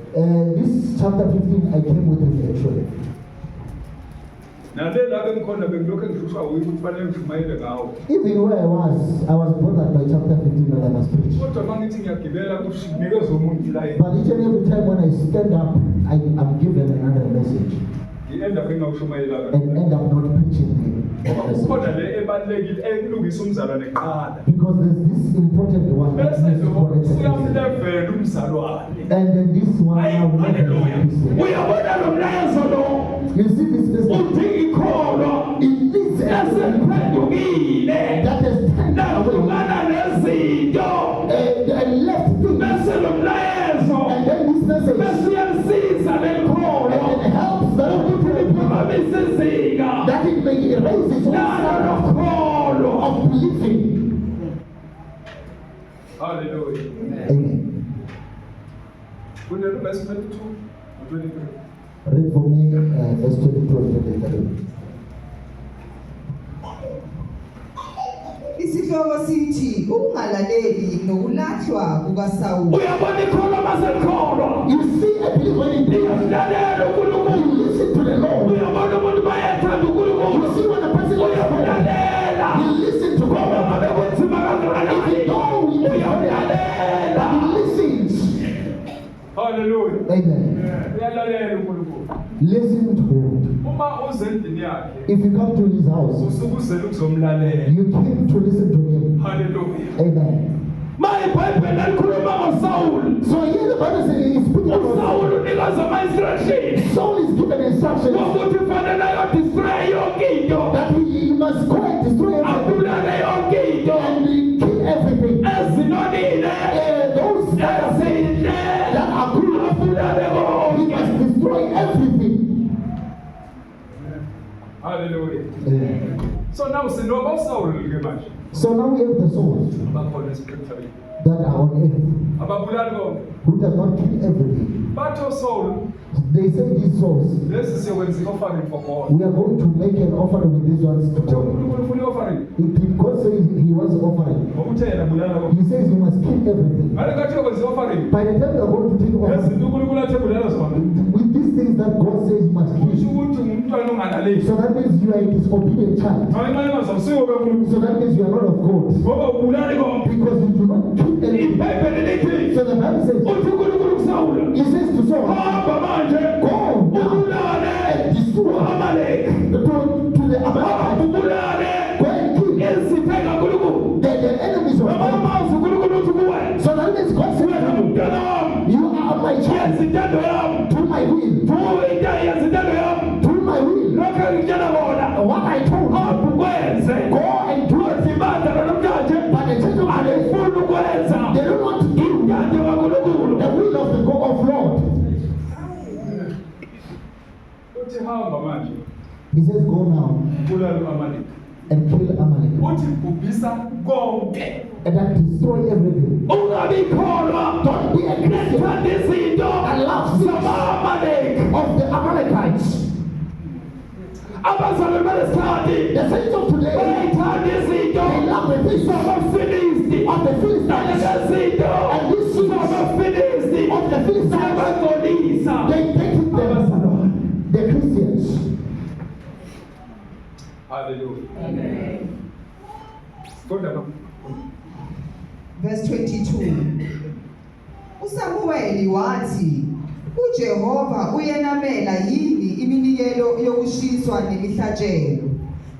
This chapter 15, I came with it actually. Nale la bengikhona bengilokho ngihlushwa ukuthi kufanele ngishumayele ngawo. Even where I was bothered by chapter 15 that I must preach. Kodwa mangithi ngiyagibela kunikeza umuntu la But each and every time when I stand up, I'm given another message ngienda ngingawushumayela and end up not preaching the message. Kodwa le ebalekile ekulungisa umzalwane kuqala. Because there's this important one that Bese needs to lo correct it. siyamlevela umzalwane. And then this one Ayi, now will not be haleluya Christian. uyabona lo mlayezo lo You see this message? udinga ikhono It needs everything esephendukile that is turned away nahlukana nezinto and left things. bese lo mlayezo And then this message bese uyalisiza lenkhono and it helps that ukuthi liphakamisa izinga that it may erase its own nalo standard lokholo of believing. Hallelujah. Amen. Kunelo verse 22 to 23. Read for me verse 22 and 23. Isihloko sithi ukungalaleli nokulahlwa kukaSawuli. uyabona ikhono maselikholwa You see a believer when he prays, liyamulalele you unkulunkulu listen to the Lord. uyabona umuntu bayethanda You unkulunkulu see when a person is praying, uyamlalela you listen to ngoba God. ngabe kunzima kangakanani uyamlalela He listens. Hallelujah. Amen. Uyalalela uNkulunkulu. Listen to God. Uma uze endlini yakhe, If you come to his house, usuke uzela ukuzomlalela. you came to listen to him. Hallelujah. Amen. ma ibhayibheli lalikhuluma ngosawuli So here the Bible says he is speaking about usawuli unikeza ama-instruction Saul is given instructions wokuthi fanele ayodisplay yonke into that he must go and destroy Hallelujah. Amen. So now sinoba uSaul ke manje. So now we have the souls Abakhona esiphethayo. that are on earth Ababulali bonke. who does not kill everything. Batho Saul, They say these souls, lesi siyokwenza offering for God. we are going to make an offering with these ones to God. uNkulunkulu ufuna offering. If God says he wants offering, Ngokuthela bulala bonke. he says you must kill everything. Ngale kathi yokwenza offering. By the time you are going to take offering, Yezinto uNkulunkulu athe bulala zona. with these things that God says you must Kusho kill, ukuthi ngumntwana onganaleli. so that means you are a disobedient child. Ngenxa yemazamsiwo kaNkulunkulu. So that means you are not of God. Ngoba ubulali bonke. Because you do not kill anything. iBhayibheli lithi So the Bible says, uthi uNkulunkulu kuSawula. he says to Saul, Hamba manje. go now Ubulale. and destroy Amaleki. to the Amalekites. Ubulale. Go and kill Izithe kaNkulunkulu. the enemies of Noma God. amazi uNkulunkulu uthi kuwe. So that means God says, Wena mntwana wami. you are my child, Yezintando yami. to my will, Yezintando yami. to my will. Lokho engitshela kona. What I told you, Hamba ukwenze. go and do it. Izibandla namhlanje. But the church of God, Alifuni ukwenza. they don't want to do Intando kaNkulunkulu. the will of the God of Lord. Uthi hamba manje. He says, go now Ubulale uAmaleki. and kill Amalek Uthi bhubhisa konke. and then destroy everything. Ungabi kholwa. Don't be a Christian Thanda izinto and love sins zama-Amaleki. of the Amalekites. Abazalwane balesikhathi The saints of today, bayayithanda izinto they love the things zamaFilisti. of the Philistines. Lezinto And these sins zamaFilisti of the Philistines, ziyabangcolisa. they take it them, the Christians. Hallelujah. Funda baba. Verse 22. uSamuweli wathi uJehova uyenamela yini iminikelo yokushiswa nemihlatshelo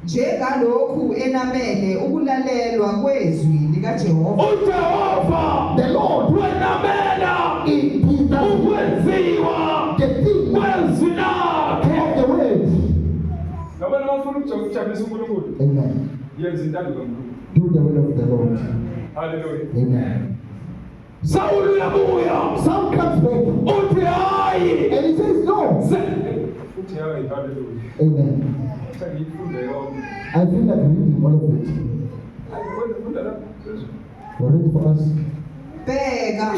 njengalokhu enamele ukulalelwa kwezwi likaJehova. uJehova The Lord, wenamela he does ukwenziwa the thing kwezwi lakhe. of the word. Ngabona bafuna ukujabulisa uNkulunkulu. Amen. Yenza intando kaNkulunkulu. Do the will of the Lord. Hallelujah. Amen. Sawulu uyabuya. Some comes back Uthi hayi. and he says no. Futhi hayi, hallelujah. Amen. Sengiyifunde yonke. I feel like reading all of it. Hayi, funda lapha. You're ready for us? Bheka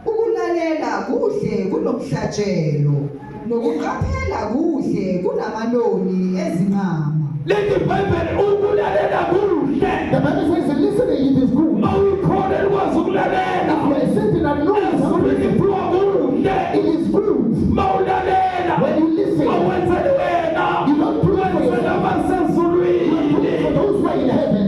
ukulalela kuhle kunomhlatshelo nokuqaphela kuhle kunamanoni ezimama. Lithi iBhayibheli ukulalela kuhle. The Bible says listening it is good. Mawuyikhona ukwazi ukulalela. If you are sitting and knowing something, Kuthiwa kuhle. it is good. Mawulalela. When you listen, Awenzeli wena. you don't do it for Wenzela yourself. You do it for abasezulwini. those who are in heaven.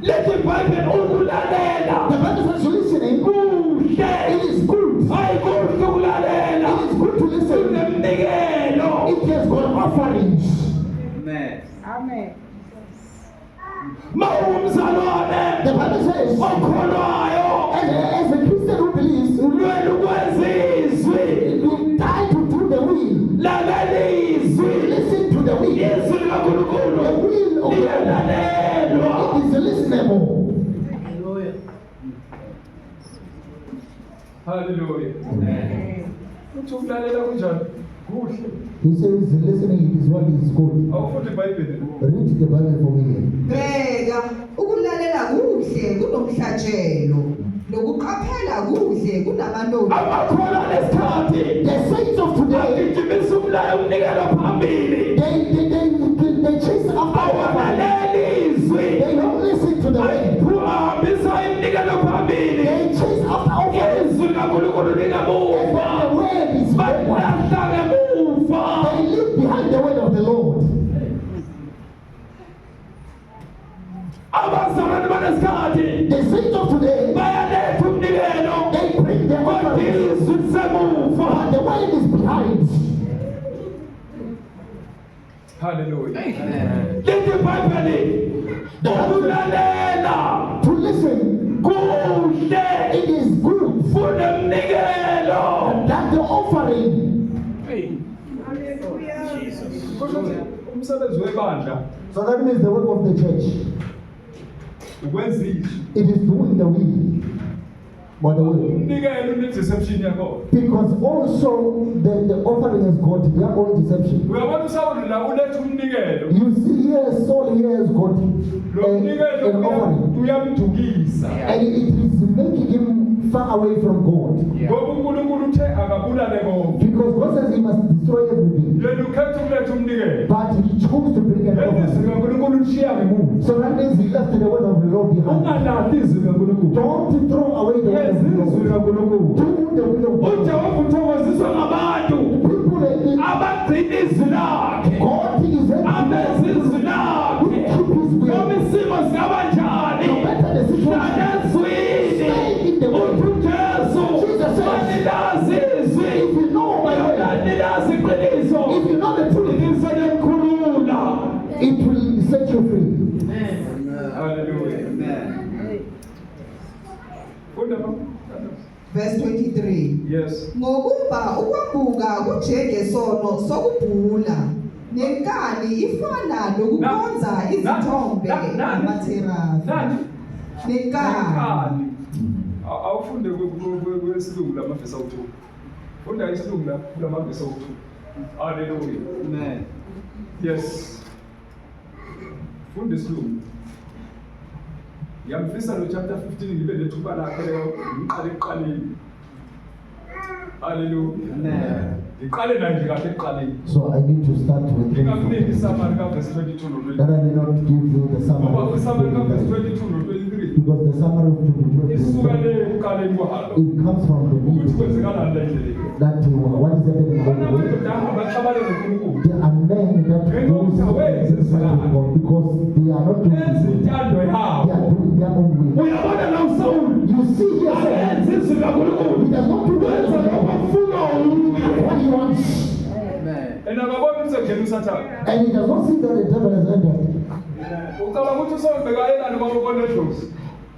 Lithi iBhayibheli ukulalela. The Bible says listening, Kuhle. it is good. Hayi kuhle ukulalela. It is good to listen. Kunemnikelo. It has got offerings. Amen. Mawumzalwane. The Bible says, Okholwayo. as a Christian who believes, Ulwela ukwezizwi. you die to do the will. Lakelizwi. Listen to the will. Izwi The likaNkulunkulu will of God. liyalalelwa. It is listenable. Hallelujah. Uthi ukulalela kunjani? Kuhle. He says listening it is what is good. Awufundi iBhayibheli. Read the Bible for me. Bheka ukulalela kuhle kunomhlatshelo nokuqaphela kuhle kunamanoni. Amakholwa lesikhathi The saints of today, agijimisa umlayo umnikelo phambili. they chase after our Awalaleli izwi. They don't listen to the way. Ahambisa iminikelo phambili. They chase after our Izwi likaNkulunkulu And lingamuva. the word is backward. Balahla ngemuva. They live behind the word of the Lord. Abazalwane balesikhathi The saints of today, bayaletha umnikelo. they bring their Kodwa offerings, izwi lisemuva. but the word is behind. Hallelujah. Lithi iBhayibheli ukulalela To listen, kuhle it is good. kunemnikelo. That the offering, Hallelujah. Kusho ukuthi umsebenzi webandla so that means the work of the church. ukwenza izwi. It is doing the will. by the way. umnikelo une-deception yakho. Because also the offering has got their own deception. Uyabona uSawuli la uletha umnikelo. You see here, Saul here has got Lo mnikelo an offering. uyamdukisa. And it is making him far away from God. Ngoba uNkulunkulu uthe akabulale konke. Because God says he must destroy everything. Yena ukhetha ukuletha umnikelo. But he chose to bring an Leli izwi offering. kaNkulunkulu lishiya ngemuva. So that means he left the word of the Lord behind. Ungalahli izwi kaNkulunkulu. Don't throw away the word of the Izwi Lord. kaNkulunkulu. Do the will of God. uJehova uthokoziswa ngabantu People like this, abagcina izwi lakhe. God is Abenza izwi lakhe. keep his Noma will. isimo singabanjani. No matter the situation. Nanezwini uthi uJesu wanilazi izwi. If you know my way, Wanilazi iqiniso. if you know the truth, Iqiniso liyakhulula. it will set you free. Hallelujah. Funda mama. Verse 23. Yes. Ngokuba ukwambuka kunjengesono sokubhula nenkani ifana nokukhonza izithombe amatherafi. Nani? Nenkani. Awufunde kwesilungu lamavesi awu-2. Funda isilungu lamavesi awu-2. Hallelujah. Amen. Yes. Funda isilungu. Ngiyamfisa lo chapter 15 ngibe nethuba lakhe ngiqale ekuqaleni. Hallelujah. Amen. Ngiqale nanje kahle ekuqaleni. So I need to start with Ngingakuniki this. isamari kaVesi 22 no That 23. I may not give you the summary. Ngoba isamari kaVesi of 22 no 23 because the summary of isuka 2020 le ekuqaleni kwalo. it comes from the Ukuthi meeting kwenzekalani la endleleni. that what is happening in the Bona world. amadoda ahamba axabane noNkulunkulu. There are men that goes against the side of God because they are not doing Enza his will. intando They yabo. are doing their own will. Uyabona la uSawuli. You see here, Ayenza sir, izwi kaNkulunkulu. he does not do Wenza lokho afuna what he wants. Amen. and akabona usengena usathane. And he does not see that the devil has entered. Ucabanga ukuthi uSawuli bekayelani kwaNedlozi.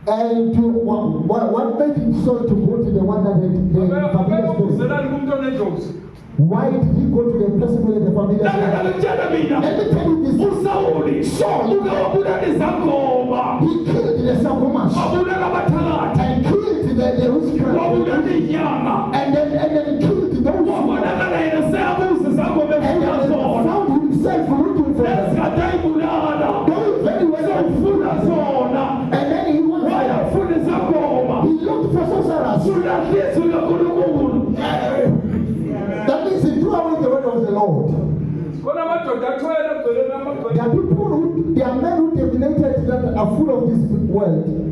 And to what made him so to go to the one that had the familiar spirit? Abebuzelani kumuntu oNedlozi. Why did he go to the person where the familiar spirit? Nakakalitshela mina. Let me tell you this. uSawuli uke wabulala izangoma. He killed the Sangomas Wabulala abathakathi. and killed the witchcraft Wabulala inyanga. and then killed those. Wabonakala yena seyabuza izangoma And efuna then zona. found himself looking for them. Esikadayibulala. Those very well Ufuna zona. and then he went Wayafuna izangoma. he looked for sorcerers. Ulahla izwi kaNkulunkulu. That means he threw away the word of the Lord. Kona amadoda athwele ebheleni amabheleni. There are people who, there are men who divinated that are full of this world.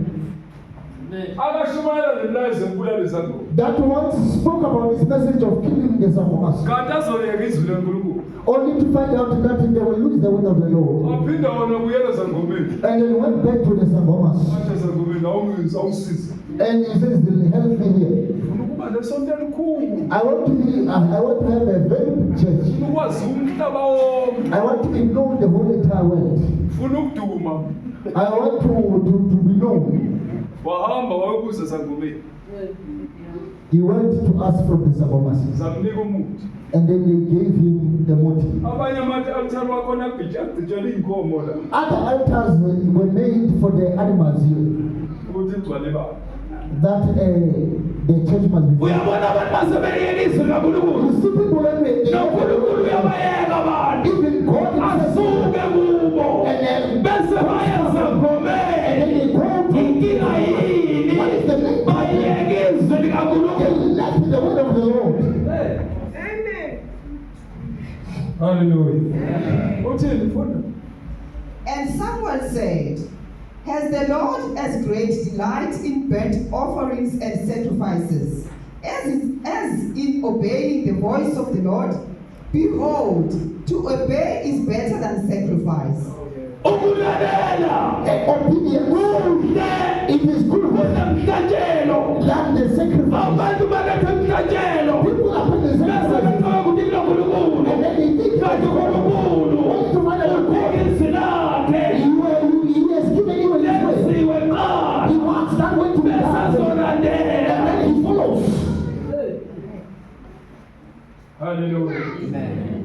Akashumayela nemilayezo yokubulala izangoma. That once spoke about this message of killing the Sangomas. Kanti azoyeka izwi leNkulunkulu. Only to find out that they will lose the word of the Lord. Waphinda wona buyela ezangomeni. And then went back to the Sangomas. Athi ezangomeni awusize. And he says, help me here. Ufuna ukuba nesonto elikhulu. I want to have a very big church. Ufuna ukwazi umhlaba wonke. I want to be known the whole entire world. Ufuna ukuduma. I want to be known. Wahamba wayobuza ezangomeni. He went to ask from the Sangomas. Zamnika umuthi. And then they gave him the motive. Abanye ama-altar wakhona agcitshela iy'nkomo la. Other altars were made for the animals here. Ukuthi igcwale bani. That the church must be. Uyabona abantu basebeyela izwi likaNkulunkulu. You see people when they noNkulunkulu uyabayeka abantu. even God Asuke kubo. and then Bese baya ezangomeni. they go to Inkinga yini? what is the name? Bayeke izwi They likaNkulunkulu. left the word of the Lord. Hallelujah. Uthini funda? And someone said, has the Lord as great delight in burnt offerings and sacrifices as in obeying the voice of the Lord? Behold, to obey is better than sacrifice. Ukulalela. Obedience. It is good Kunemhlatshelo. than the sacrifice. Abantu baletha emhlatshelo. People are putting the Bese sacrifice. bethaka ukuthi kuNkulunkulu. And then they think Kanti uNkulunkulu ukhona izwi lakhe. he has given you a way. Lenziwe He kuqala. wants that way to be Bese done. azolandela. And then he follows. Hallelujah. Amen.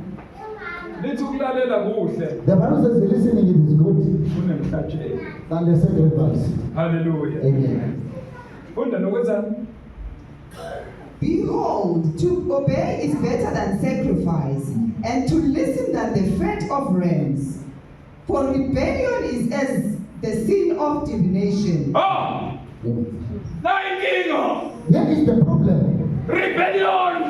Lithi ukulalela kuhle The Bible says the listening it is good kunemhlatshelo. than the sacrifice. Hallelujah. Amen. Behold, to obey is better than sacrifice, and to listen than the fat of rams. For rebellion is as the sin of divination. Oh! Here is the problem. Rebellion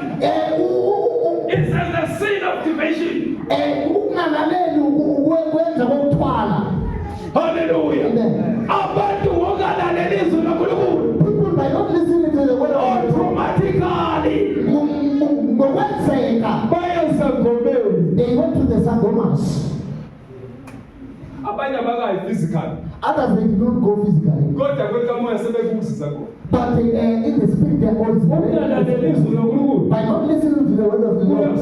is as the sin of division. Hallelujah. Amen. People by not listening to the word of God, they went to the Sangomas. Others they did not go physically. But in the spirit they are all by not listening to the word of the Lord,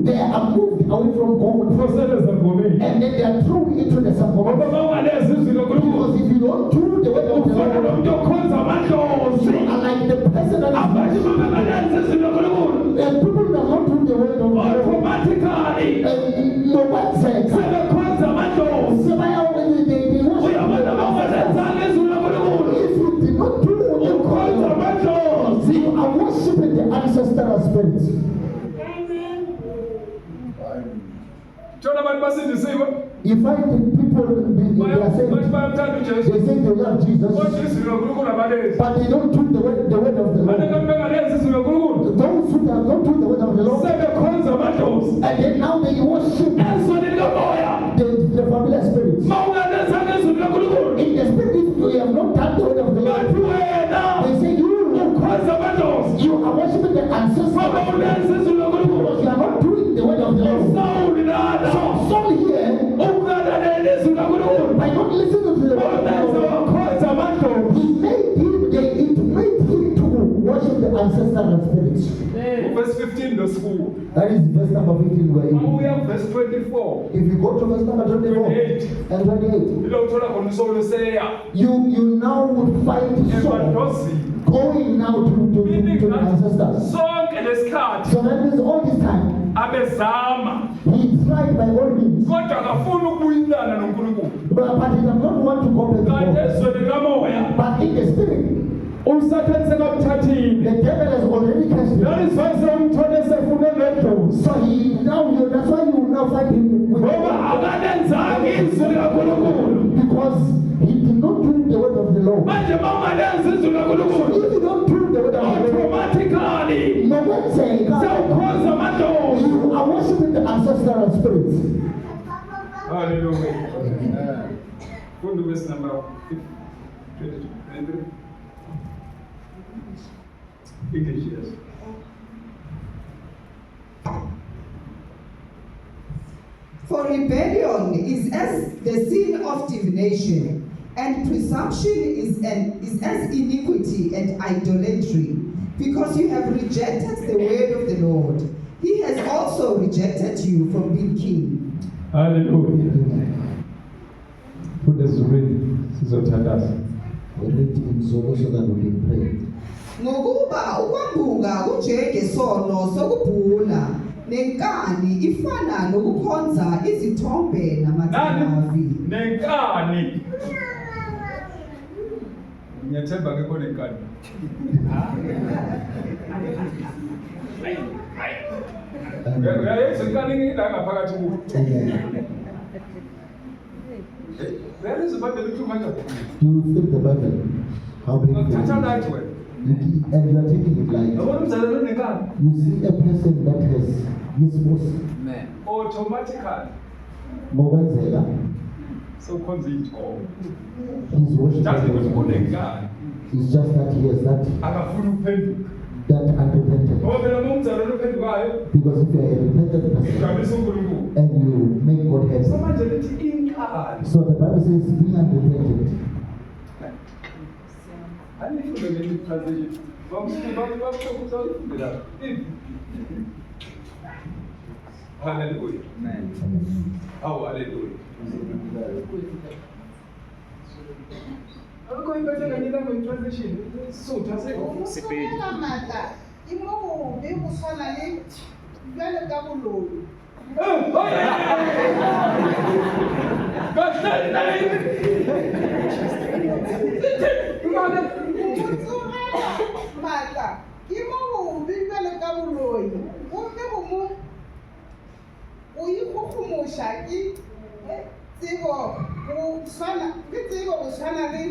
they are moved away from God. And then they are thrown into the Sangomas. Because if you don't do the word of the Lord, you are like the person that is people that don't do the word of the Lord, automatically, no one says, if you did not do the call, you are worshiping the ancestral spirits. You find people, they are saying, they say they love Jesus, but they don't do the word of the Lord. Those who don't do the word of the Lord, and then now they worship the familiar spirits. In the spirit, you have not done the word of the Lord. They say you are worshiping the ancestors because you are not doing the word of the Lord. So some here, by not listening to the word of the Lord, it made him to worship the ancestral spirits. Verse 15 the school. That is verse number 15. Now we have verse 24. If you go to verse number 24 and 28, you now would find Saul going now to the ancestors. So that means all this time, he tried by all means, but he does not want to go back to God. But in the spirit, the devil has already cast him. That is why some So he now, that's why you will now find him with because he did not do the word of the Lord. So if you don't do the word of the Lord, automatically, no one say, you are worshiping the ancestral spirits. Hallelujah. Go to verse number 22. English, yes. For rebellion is as the sin of divination, and presumption is as iniquity and idolatry, because you have rejected the word of the Lord. He has also rejected you from being king. Hallelujah. Put this read. Sizothandaza. Read in Zola so that we can pray. Ngokuba ukwambunga kunjengesono sokubhula nenkani ifana nokukhonza izithombe namathavi. Nenkani. Ngiyathemba ke khona inkani. Yayenza inkani ngila ngaphakathi kuyo. There is a Bible too much of it. You flip the Bible. How big Touch it on is. that way. And you are taking it like you see a person that has misfortune. Automatically. So conceived all. He's worshiping Just because God. God. It's just that he has that unrepented. Because if you are a repentant person and you make God happy. So the Bible says being unrepentant. I need to make a translation. Hallelujah. Oh, hallelujah. I'm going back to the translation. So, Mata, ke mo bibele ka boloi. O ke mo o ikgomosha ke tsebo o tshwana ke tsebo o tshwana le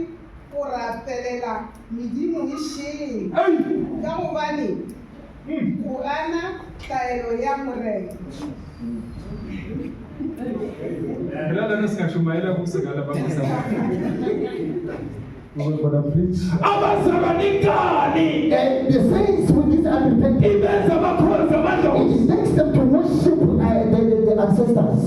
go rapelela medimo e sheng ka gobane go gana taelo ya morena. We're going to preach. Abasabanikani. And the saints with this unrepentant, Ibenza bakhoza amandlovu. it takes them to worship the ancestors.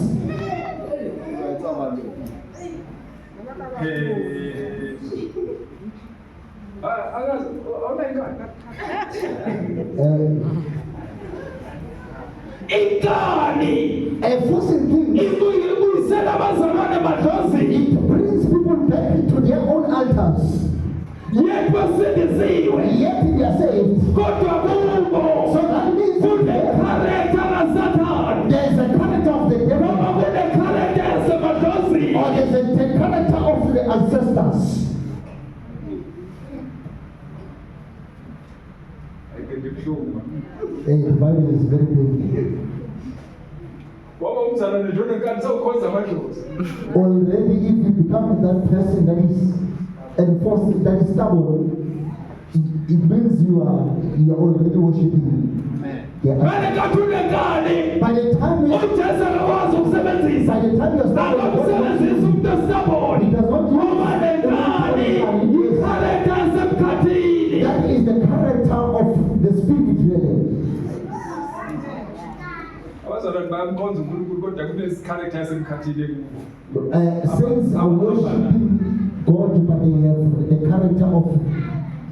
Inkani. A forcing thing, Ibuyisela abazalwane madlozi. it brings people back into their own altars. Yet basindisiwe. Yet they are saved. Kodwa kubo. So that means Kunekhareta kaSathane. there is a character of the devil, Noma kunekhareta yasemadlozini. or there is a character of the ancestors. Hey, the Bible is very big. Wabamzalwane njalo nkani sawukhoza amadlozi. Already, if you become that person that is enforced, that is stubborn, it means you are already worshiping. Manje kathulekani. By the time you, uJesu akakwazi ukusebenzisa. by the time you're starting, Akamsebenzisa umuntu osabona. he does not Ngoba lenkani use. ikhareta yasemkhathini. That is the character of the spirit realm. Abazalwane bayamkhonza uNkulunkulu kodwa kunesikharekha yasemkhathini kubo. Saints are worshiping God, but they have the character of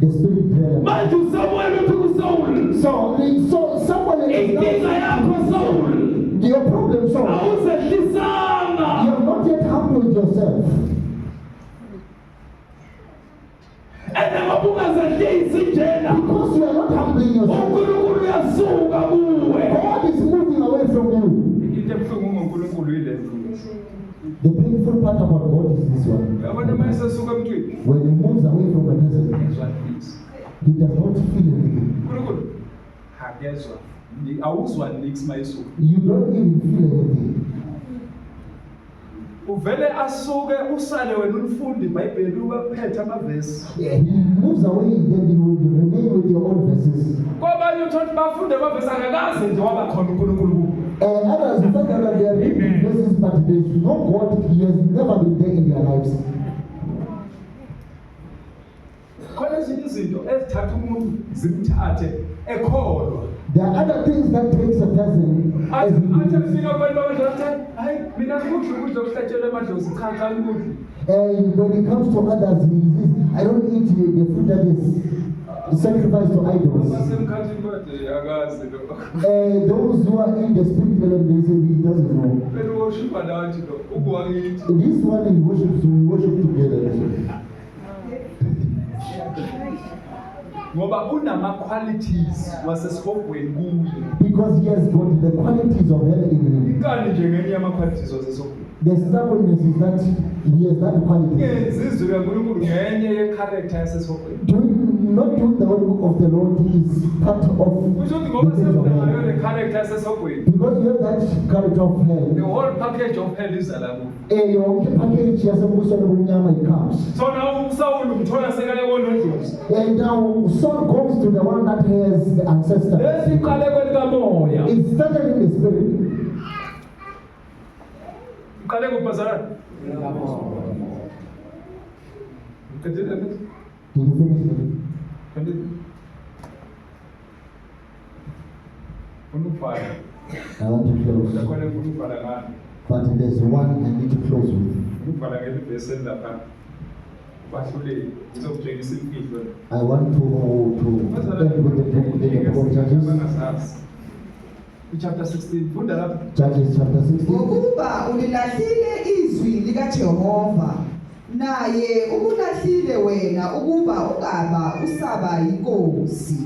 the spirit realm. Manje uSamuel uthi kuSawuli. So someone Inkinga yakho Sawuli. your problem, so you Awuzehlisanga. have not yet humbled yourself. Ene ngoba ungazehlisi njena. Because you are not humbling yourself, uNkulunkulu uyasuka kuwe. God is moving away from you. Into ebuhlungu ngoNkulunkulu yile. The painful part about God is this one. Yabona mase suka emntwini. When he moves away from a person, Ngezwa peace. he does not feel anything. uNkulunkulu akezwa. Awuzwa nix mayisuka. You don't even feel anything. Uvele asuke usale wena umfundi iBhayibheli ubaphethe amavesi. Yeah, he moves away, then you will remain with your own verses. Kwabanye uthi bafunde amavesi angakaze nje waba khona uNkulunkulu. Others who find out that they are reading verses, but there is no God, he has never been there in their lives. Khona ezinye izinto ezithatha umuntu zimthathe ekholwa. There are other things that takes a person as Athi kufika abantu abadala hayi mina ngikudla ukudla okuhlatshelwe emadlozi cha cha ngikudla. when it comes to others, he says, I don't eat the food that is sacrificed to idols. Basemkhathini kodwa akazi lo. Those who are in the spirit realm, they say he doesn't know. Phela worship nathi lo ukuwakithi. This one he worships, we worship together. Ngoba unama qualities wasesihogweni kuye. Because he has got the qualities of hell in him. Inkani nje ngenye yama qualities wasesihogweni. The stubbornness is that he has that quality. Ngezizwe kaNkulunkulu ngenye ye character yasesihogweni. Not doing the work of the Lord is part of Kusho ukuthi ngoba the things of senayo hell. le character yasesihogweni. Because you have that character of The hell. whole package of hell is alamu. Yonke package yasembuso lobumnyama comes. So now uSawuli umthola sekale konodlozi. And now Saul goes to the one that has the ancestors. Lesiqale kwelikamoya. It started in the spirit. Uqale kubazalana. Uqedile Did you finish it? Qedile. Unubhala. I want to close. Uqale unubhala ngani? But there's one I need to close with. Unubhala ngelibheseni lapha. Bahluleli uzokutshengisa imfihlo. I want to end with the book of Judges. Chapter 16 funda lapha. Judges chapter 16. Ngokuba ulilahlile izwi likaJehova, naye ukulahlile wena ukuba ungaba usaba inkosi.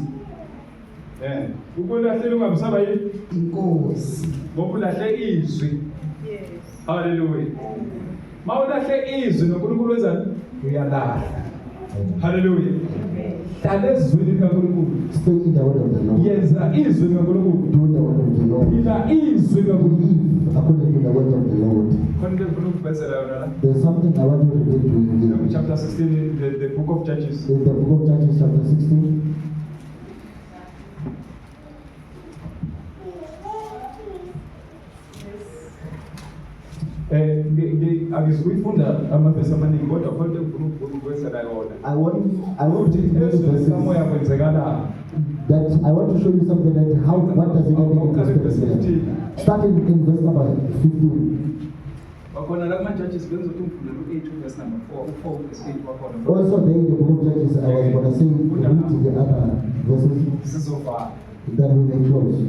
Ukulahlele ungabisaba yini? Inkosi. Ngokulahle izwi. Yes. Hallelujah. Mawulahle izwi noNkulunkulu wenzani? Uyalahla. Hallelujah. Hlala ezwini likaNkulunkulu. Stay in the word of the Lord. Yenza izwi likaNkulunkulu. Do the word of the Lord. Ila izwi likaNkulunkulu. Believe according to the word of the Lord. Khona ukubhezela yona la. There's something I want you to read to you. Chapter 16, the book of Judges. In the book of Judges, chapter 16. Akizifunda amavesi amaningi kodwa konke ukwenzela yona. I want to read Samoya kwenzekala. that I want to show you something that what does it mean in verse 15. Starting in verse number 15. Bakhona la kuma Judges benza ukuthi umfundele u8 verse number 4 verse 8 bakhona. Also there in the book of Judges, I was going to say, read to the other verses, Sizofa. then we may close.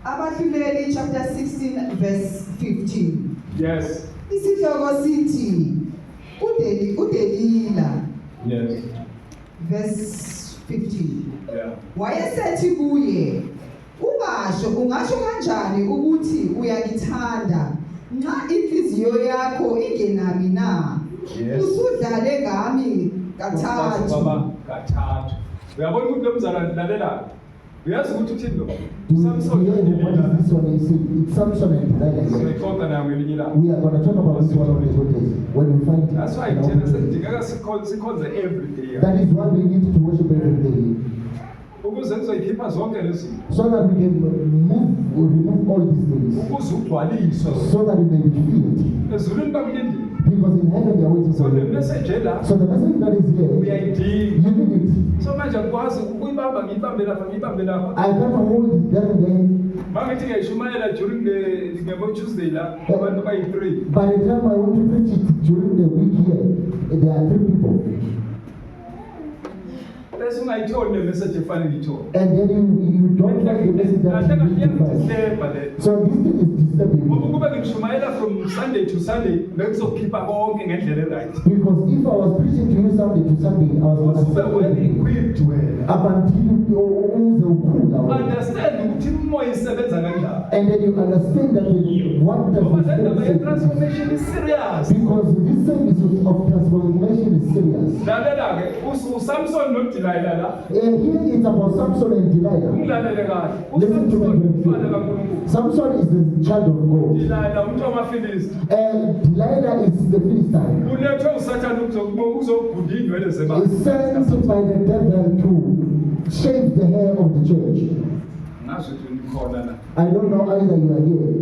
Abahluleli chapter 16 verse 15. Yes. Isihloko sithi uDelila Yes. verse 15. Yeah. Wayesethi kuye, ungasho kanjani ukuthi uyangithanda nxa inhliziyo yakho ingenami na? Yes. Usudlale ngami kathathu. Baba kathathu. Uyabona ukuthi lo mzala lalela. Uyazi ukuthi uthini lo? Do you Samson hear what is this one? It's Samson and Delilah. Sizoyiqoqa nayo ngelinye ilanga. We are going to talk about this one of the good days. When we find it. That's why thina sidingeka sikhonze every day. That is why we need to worship every day. Ukuze sizoyikhipha zonke lezi zinto. So that we can remove all these things. Ukuze ugcwaliswe. So that we may be filled. Ezulwini bakulindile. Because in heaven they are waiting So for the you. message la So the message that is here, uyayidinga. you need it. So manje akwazi ukuyibamba ngibambe lapha. I cannot hold it there again. Mangithi ngiyishumayela during the Tuesday la abantu bayi3. By the time I want to preach it during the week here, there are 3 people. Bese ungayitholi le message efanele ngiyithole. And then you don't like the message that you need to find. So this thing is disturbing me. Ngoba kube ngishumayela from Sunday to Sunday bekuzokhipha konke ngendlela right. Because if I was preaching to you Sunday to Sunday, I was going to Ube well say, equipped wena. up until you Understand ukuthi umoya isebenza kanjani. and then you understand that what Ngoba does le ndaba this transformation is serious. because this service of transformation is serious. Lalela ke uSamson noDelilah la. Here it's about Samson and Delilah. Ungilalele kahle. Listen to me uSamson very umntwana clearly. kaNkulunkulu. Samson is the child of God, Delilah umuntu wamaFilisti. and Delilah is the Philistine. Ulethwe uSathane ukuzogunda inwele Is zebantu. sent by the devil to shave the hair of the church. Ngazi ukuthi ukhona la. I don't know either you are here.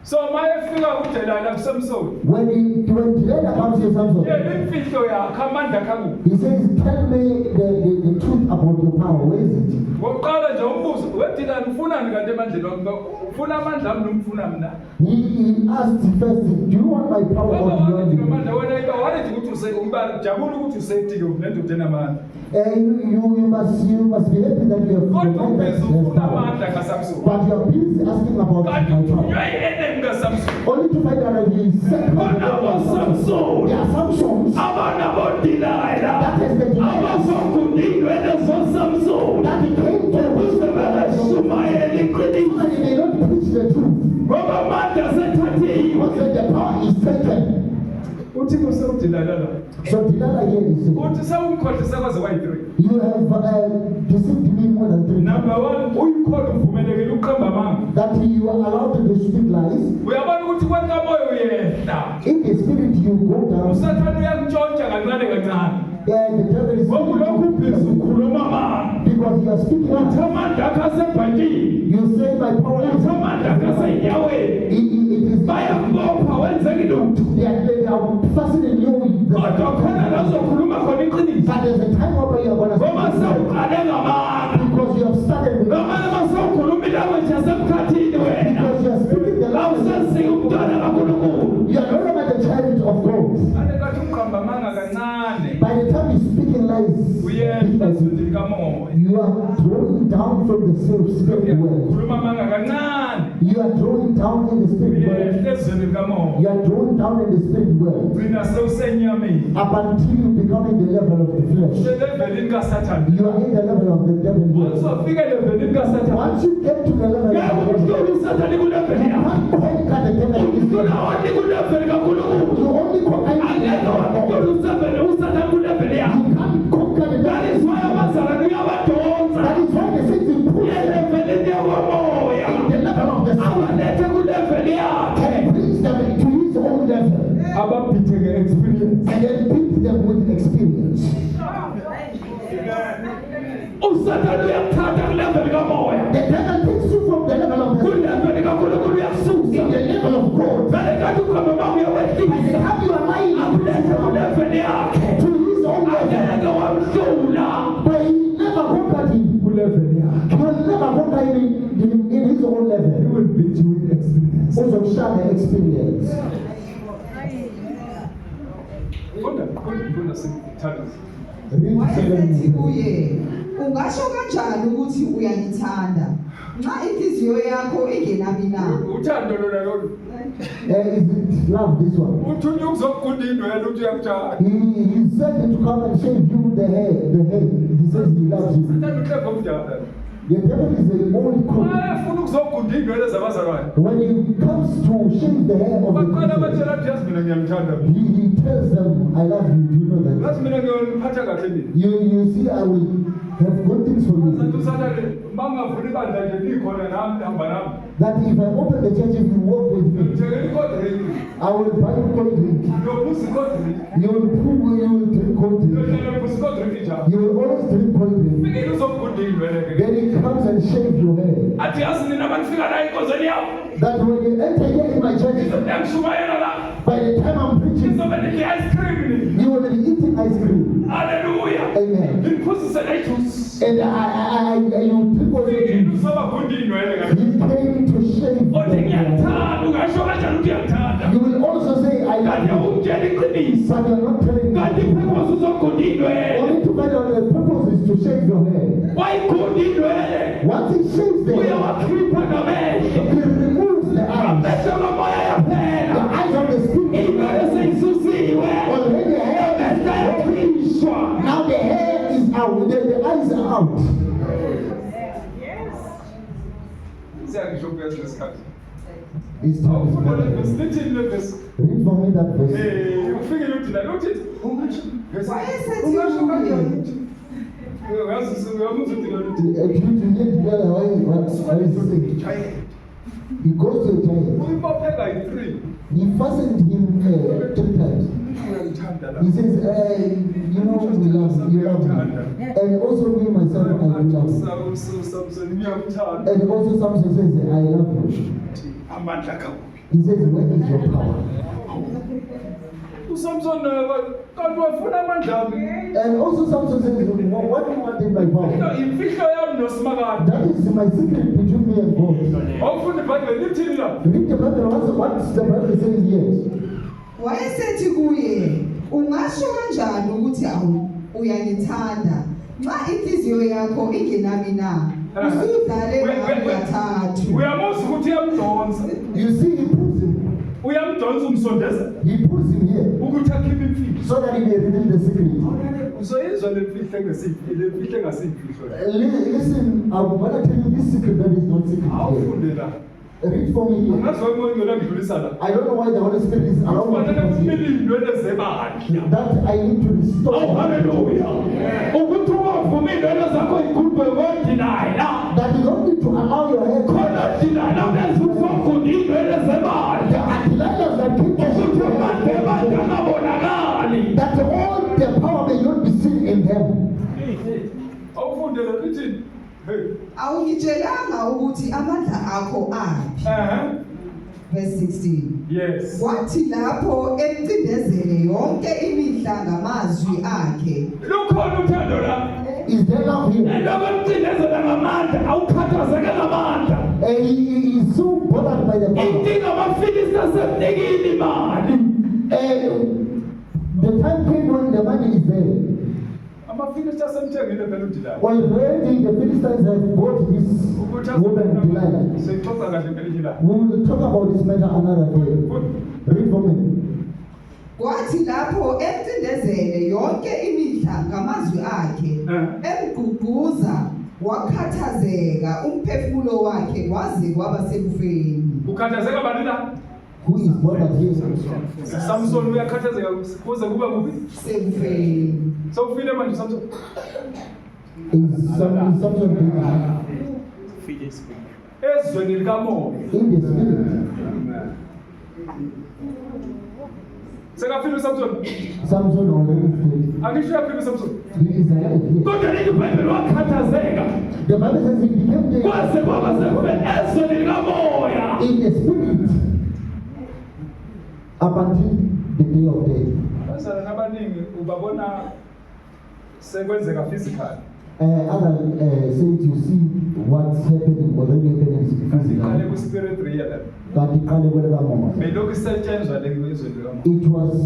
So mayefika uDelilah kuSamson. When Delilah comes to Samson, Imfihlo yakho amandla akho. he says, tell me the truth about your power. Where is it? Ngokuqala nje umbuzo, wedila ufunani kanti emandleni wakho? Ufuna amandla ami nomfuna mina? He asked first, do you want my power or do you want Wathi me? ngamandla wena iba walethi ukuthi jabula ukuthi usafety ngendoda enamandla. You must be happy that you have Kodwa ubhezi ufuna power. amandla kaSamson. But you are busy asking about my Kanti power. uthonywe enemy kaSamson. Only to find out that he is set by the Abana devil. boSamson. There are Samsons. Abana boDelilah. That is the Delilah Abazokudinwe nezoSamson. that he came to Ukuze bangashumayeli iqiniso. and he may not preach the truth. Ngoba amandla asethathiwe. Because the power is taken. Uthi kuseUDelilah la. So Delilah here is saying, Uthi sawumkhohlisa kwaze wayi3. you have deceived me more than 3 times. Number 1 uyikhona uvumelekile ukuqamba amanga. That you are allowed to speak lies. Uyabona ukuthi kwakamoya uyehla. In the spirit you go down. uSathane uyakutshontsha kancane kancane. And the devil is Ngokulokhu ubhizi ukhuluma amanga. because you are speaking lies. Amandla akho asebhantini. You say my power is Amandla akho asenyaweni. it is Bayakubopha wenzeki lutho. they are fastening you with the Kodwa khona la uzokhuluma khona iqiniso. but there's a time where you are going to Ngoba speak sewuqale ngamanga. because you have started with Ngamanye masewukhuluma ilangwe yasemkhathini wena. because you are speaking the lies. Awusazi umntwana kaNkulunkulu. You are no longer the child of God. Ade kathi uqamba amanga kancane. By the time you're speaking lies, Uyehla. bit by bit, You are drawing down from the spirit world. You are drawing down in the spirit world. You are drawing down in the spirit world. Up until you become in the level of the flesh. You are in the level of the devil. Once you get to the level of the devil, you can't conquer the devil. You only conquer the devil. You can't conquer the devil. That is why the Satan puts in the level of the spirit and brings them to his own level. And then beat them with experience. The devil takes you from the level of the spirit in the level of God. By the time you are lying to his own level, but he never conquered him. He will never conquer him in his own level. He will beat you with experience. Also share the experience. Wayesethi kuye, ungasho kanjani ukuthi uyangithanda nxa inhliziyo yakho ingenami na? Uthando lona lolu. Is it love this one? Uthunywa ukuzokugunda indwele uthi uyamthanda. He said to come and shave you the hair. He says he loves you. Uthando uhleka umdala. The devil is an old crook. Ayafuna ukuzokugunda indwele zabazalwane. When he comes to shave the hair of Bakhona the abatshela ukuthi yazi mina ngiyamthanda. he tells them, I love you. Do you know that? Yazi mina ngiyoniphatha kahle mina. You see, I will have good things for you. Sathi usathane mangavula ibandla nje likhona nami hamba nami. That if I open the church, if you walk with me, Ngithengela ikodrink. I will buy you cold drink. Ngiyobuza ikodrink. You will drink cold drink. Ngiyohlala ngibuza ikodrink njalo. You will always drink cold drink. Fikile uzokugunda indwele ke. Then he comes and shaves your hair. Athi yazi nina banifika la inkonzweni yawo. That when you enter here in my church, Ngiyamshumayela la. by the time I'm preaching, Ngizobe nidle ice cream ni. you will be eating ice cream. Hallelujah. Amen. Ngiphuzise le juice. And you drink all the Fikile juice. uzokugunda indwele ke. He came to shave Othi your hair. ngiyamthanda ungasho kanjani ukuthi uyamthanda. You will also say, I Kanti love you. awumtshela iqiniso. But you're not telling Kanti me. purpose uzokugunda indwele. Only to find out the purpose is to shave your hair. Wayigunda indwele. Once he shaves the hair, Uyawakhipha ngamehlo. he removes the eyes. Amehlo kamoya The yaphela. eyes of the spirit. Indwele seyisusiwe. Already the hair Amehlo ayakhishwa. now the hair is out. The eyes are out. Siyakisho kwesinye isikhathi. It's time. Awufunda le verse. Lithini le verse? Read for me that verse. Ufikile uthi la uthi ungasho. Wayesethi Ungasho kuye, kanjani uthi? Uyazi uyamuthi uthi lolu uthi. Due to get together, why is sick? He goes to a giant. Uyibophe kayi-3. He fastened him 3 times. Uyamthanda la. He says, you know, you love me. And also me, myself, I will love you. Samson ngiyamthanda. And also Samson says, I love you. Amandla kakubi. He says, where is your power? uSamson kanti wafuna amandla ami. And also Samson says, what do you want in my power? Imfihlo yami noSimakade. That is my secret between me and God. Awufunda iBhayibheli lithini la? Read the Bible, what's the Bible saying here? wayesethi kuye, ungasho kanjani ukuthi uyangithanda nxa inhliziyo yakho ingenami na? Usudlale ngami kathathu. Uyamuzwa ukuthi uyamdonsa. You see, he puts him. Uyamdonsa umsondeza. He puts him here Ukuthi akhiphe imfihlo. so that he may reveal the secret. Uzoyizwa le mfihlo engasiyimfihlo. Listen, I'm going to tell you this secret that is not secret here. Awufunde la. Read for me here. Ungazi wayimoya ingcwele angidlulisa la. I don't know why the Holy Spirit is allowing me Kufanele to kumile here. indwele zemandla. That I need to restore. Oh, hallelujah. Ukuthi ungavumi indwele zakho ikhuluphe ngodinayila. That you don't need to allow your head to Khona dinayila bese uzofunda indwele zemandla. the antivirus that keep Ukuthi amandla ebandla angabonakali. that all the power may not be seen in them. Awufunde la lithini? Hey. Awungitshelanga ukuthi amandla akho aphi. Verse 16. Yes. Kwathi lapho emcindezele yonke imihla ngamazwi akhe. Lukhona uthando la. Is there love here? Endaba emcindezela ngamandla awukhathazeke ngamandla. He is so bothered by the power. Inkinga amaFilisti asemnikile imali. The time came when the money is there. Already the Philistines have bought this woman Delilah. We will talk about this matter another day. Read for me. Kwathi lapho emcindezele yonke imihla ngamazwi akhe emguguza wakhathazeka umphefumulo wakhe kwaze kwaba sekufeni. Ukhathazeka bani la? Who is bothered here? Samson uyakhathazeka kuze kuba kuphi? Sekufeni. So ufile manje Samson. Is Samson Ezweni likamoya. in the spirit? Sekafile Samson. Samson already fled. Angisho yaphi Samson? He is alive here. Kodwa lithi iBhayibheli wakhathazeka. The Bible says he became dead Kwaze kwaba sekufeni ezweni likamoya. in the spirit up until the day of death. Bazalwane abaningi ubabona sekwenzeka physical. Other saints, you see what's happening already happening Iqale physically. ku spirit realm. But it Belokhu isetshenzwa lezweni likamoya. was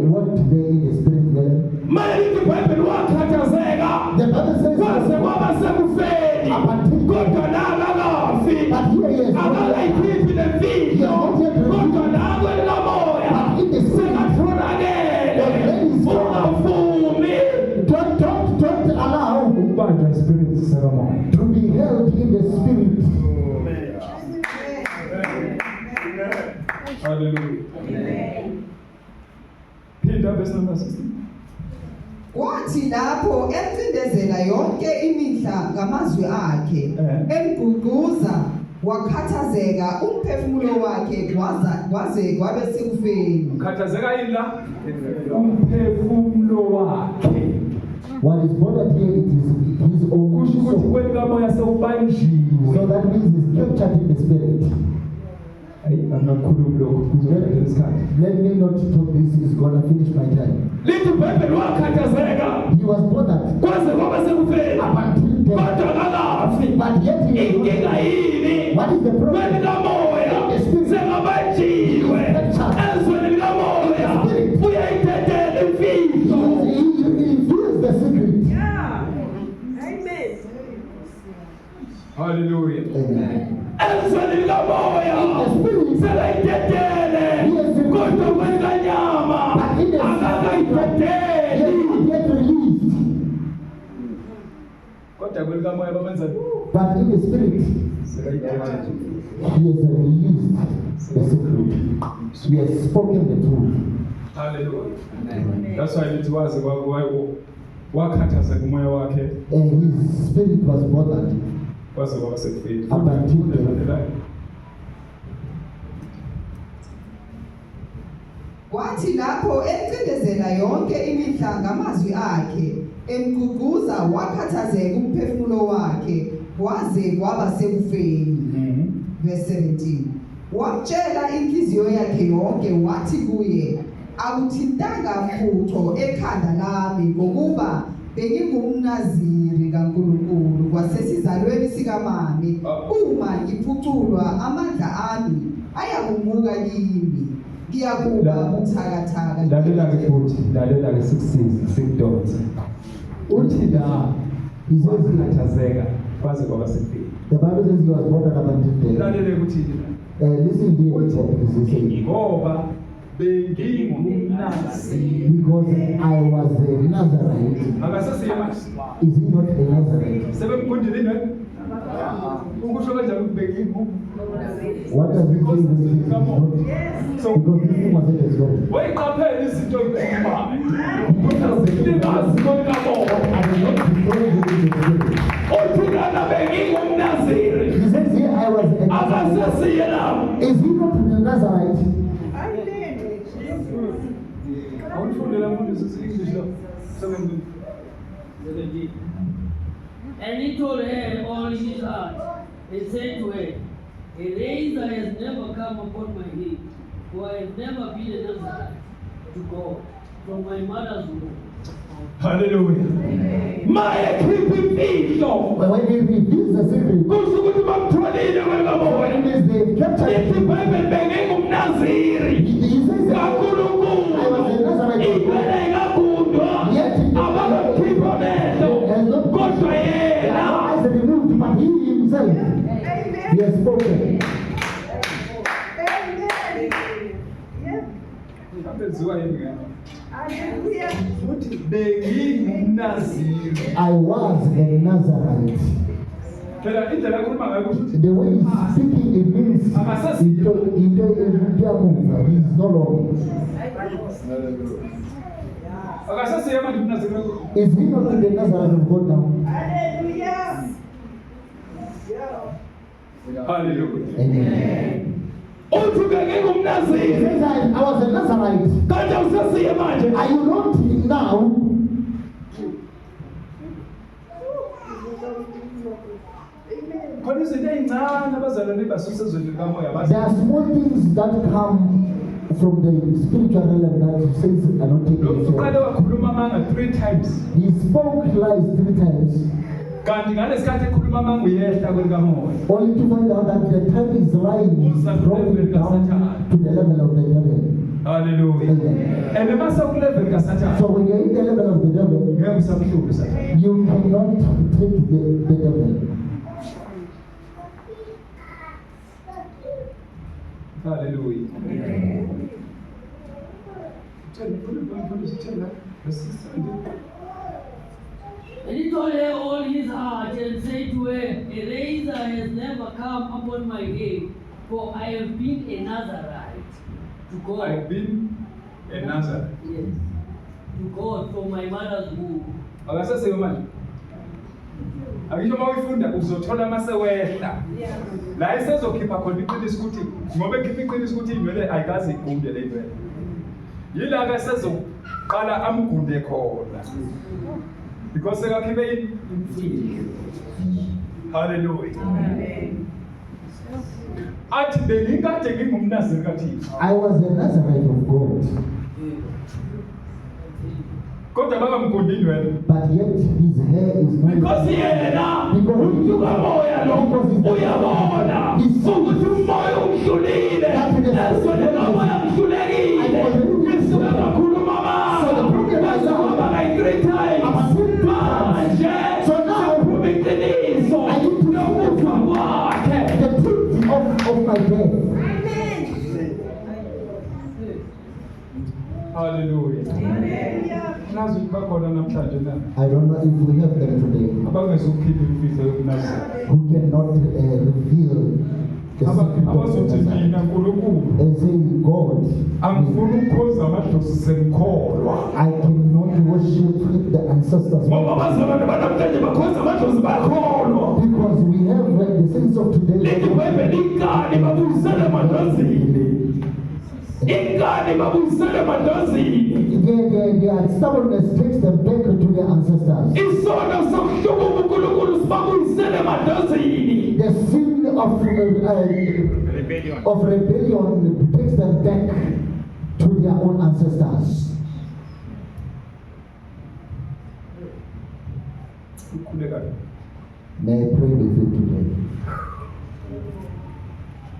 worked there in the spirit realm. Manje iBhayibheli wakhathazeka. The Bible says Kwaze kwaba sekufeni. up until Kodwa nakakafi. but here he is. Akakayikhiphi lemfihlo. Kodwa nakwe likamoya. Sekatholakele. Ungavumi. Don't allow Ubanjwa spirit sakamoya. to be held in the spirit. Hallelujah. Phinda verse number 16. Kwathi lapho emcindezela yonke imihla ngamazwi akhe emguguza wakhathazeka umphefumulo wakhe kwaze kwabe sekufeni. Ukhathazeka yini la? Umphefumulo wakhe. What is bothered here, it is his own Kusho ukuthi soul. kwelikamoya sewubanjiwe. So that means he's captured in the spirit. Angakhulumi lokho kuzoqeda isikhathi. Let me not talk this, is gonna finish my time. Lithi iBhayibheli wakhathazeka. He was bothered Kwaze kwaba sekufeni. up until death. Kodwa akakafi. But yet he is Inkinga yini? what is the problem? Kwelikamoya sekabanjiwe. Ezweni likamoya uyayithetela imfihlo. He feels the secret. Hallelujah. Amen. Ezweni likamoya sekayithetele. Kodwa kwelikanyama akakayitheteli. Get released. Kodwa kwelikamoya bamenzani? But in the spirit, Sekayithetele. he has released the secret. He has spoken the truth. Hallelujah. That's why lithi waze wakhathazeka umoya wakhe And his spirit was bothered. kwaze kwaba sekufeni. Up until death. Kwathi lapho emcindezela yonke imihla ngamazwi akhe emguguza wakhathazeka umphefumulo wakhe kwaze kwaba sekufeni. Verse 17. Wamtshela inhliziyo yakhe yonke wathi kuye akuthintanga mfutho ekhanda lami ngokuba bengingumnaziri kaNkulunkulu kwasesizalweni sikamami uma ngiphuculwa amandla ami ayakumuka kimi ngiyakuba buthakathaka. Lalela-ke futhi, lalela-ke sikusize, sikudonse. Uthi la izokhathazeka kwaze kwaba sekufeni. The Bible says he was bothered up until death. Lalele kuthini la? Listen here, what is he saying? Ngoba bengingumnaziri. Because I was a Nazarite. Akasesiye manje. Is he not a Nazarite? Sebemkhundile ne? Ukusho kanjani ukuthi bengingum? What does he say when he says he's not? So Because this thing was in the spirit. wayiqaphela izinto ezikhulumayo. Ningazi kwelikamoya. I will not destroy you in the spirit. Uthi lana bengingumnaziri. He says here I was a Nazarite. Akasesiye lapho. Is he not a Nazarite? Awufundela mfundisi English la. Sebemkhundile. And he told her all his heart, and said to her, a razor has never come upon my head, for I have never been a Nazarite to God from my mother's womb. Hallelujah. Maye khipha imfihlo. But when he reveals the secret, Kusho ukuthi bamtholile kwelikamoya. it is the captured. Lithi iBhayibheli bengingumnaziri. He says that kaNkulunkulu. I was a Nazarite. Ivele ingagundwa. Yet Abakhipha Hallelujah. Futhi bengingumnaziri. I was a Nazarite. Phela indlela ekhuluma ngayo kusho The way he's speaking, it means he's no longer. akasasiye manje umnaziri wakho. Is he not the Nazarite of God now? Hallelujah. Hallelujah. Amen. Uthi bengingumnaziri. He says, I was a Nazarite. Kanti awusasiye manje. Are you not now? Khona izinto ezincane abazalwane basosezweni likamoya bazi. There are small things that come from the spiritual realm that says are not taken Lo uqale care. wakhuluma amanga 3 times. He spoke lies 3 times, Kanti ngalesikhathi ekhuluma amanga uyehla kwelikamoya. only to find out that the time is lying, dropping down to the level of the devil. Hallelujah. Amen. And mase kulevel kasathana. So when you're in the level of the devil, Ngeke usamhluphe sathana. you cannot take the devil. Hallelujah. Tell And he told her all his heart and said to her, a razor has never come upon my head, for I have been a Nazarite to God. I've been a Nazarite. Yes, to God from my mother's womb. Akasasiye manje. Akisho mawufunda uzothola mase wehla. La isezokhipha khona iqiniso ukuthi ngoba ekhipha iqiniso ukuthi inwele ayikaze igunde le inwele. Yila ke sezoqala amgunde khona. Because sekakhiphe imfihlo. Hallelujah. Amen. Athi bengikade ngingumnaziri kaThixo. I was a Nazarite of God, Kodwa bakamgundi inwele. but yet his hair is not. Because yena umsuka moya lo uyabona ukuthi umoya umhlulile esonela moya umhlulekile isuka kakhuluma amanga bazahamba ngayi 3 times manje sokuphuma iqiniso nokufa kwakhe. The truth of my death. Hallelujah. Nazi ukuthi bakhona namhlanje na I don't know if we have them today abangezokukhipha imfihlo yokunaziri. who cannot reveal the secret of Abazothi the mina nkulunkulu and say, God, angifuni ukukhoza amadlozi semkholwa. I cannot worship the ancestors Ngoba bazalwane banamhlanje bakhoza amadlozi bakholwa. because we have the saints of today. Lithi iBhayibheli ingane babuyisele emadlozini. Ingane babuyisele emadlozini. Their stubbornness takes them back to their ancestors. Isono sokuhluka uNkulunkulu sibabuyisele emadlozini. The sin of rebellion takes them back to their own ancestors. Ukhuleka. May I pray with you today.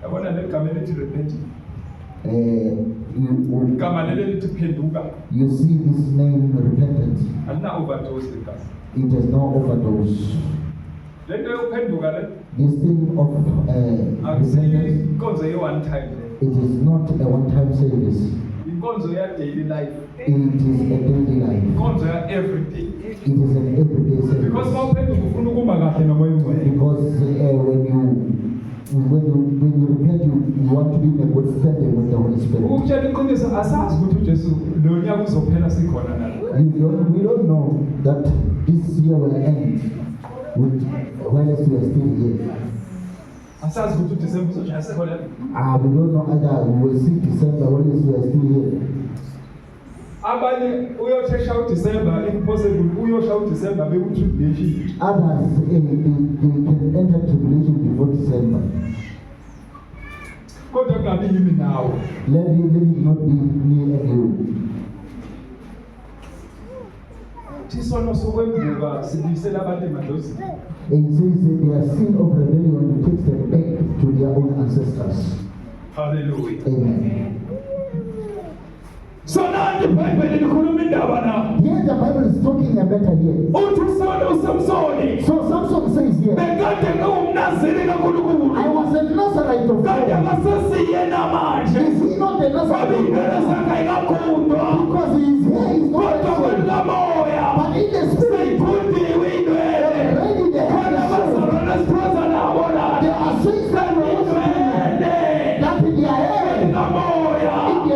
Yabona legama elithi repent. You Igama leli lithi phenduka. see this name repentance. Alina overdose legazi. It has no overdose. Lento yokuphenduka le This thing of repentance, inkonzo ye-one time le. it is not a one-time service. Inkonzo ya-daily life. It is a daily life. Inkonzo ya-everyday. It is an everyday Because service. mawuphenduka ufuna ukuma kahle nomoya ongcwele. Because when you repent, you want to be in a good standing with the Holy Spirit. Ukutshela iqiniso asazi ukuthi uJesu lo nyaka uzophela sikhona nalo. We don't know that this year will end with whilst we are still here. Asazi ukuthi uDisemba uzoshaya sikhona. We don't know either we will see December whilst we are still here. Abanye uyothesha uDisemba impossible uyosha uDisemba bekutribulation. Others, they can enter tribulation before December. Kodwa kungabi yimi nawe. Let it not be me and you. Isono sokwembuka sibuyisela abantu emadlozini. It says that their sin of rebellion takes them back to their own ancestors. Hallelujah. Amen. So now the Bible likhuluma indaba na. Here the Bible is talking better here. Samsoni. So Samson says here, I was a Nazarite of God. Is he not the Nazarite of God? Because his hair is not the same. But in the spirit, already the hair is showing. There are things that we also do that in their hair, in the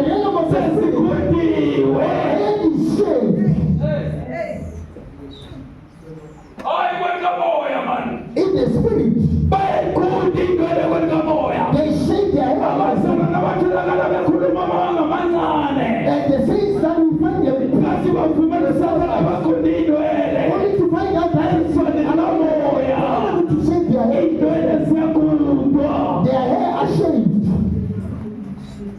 realm of the spirit, already shaved. In the spirit, but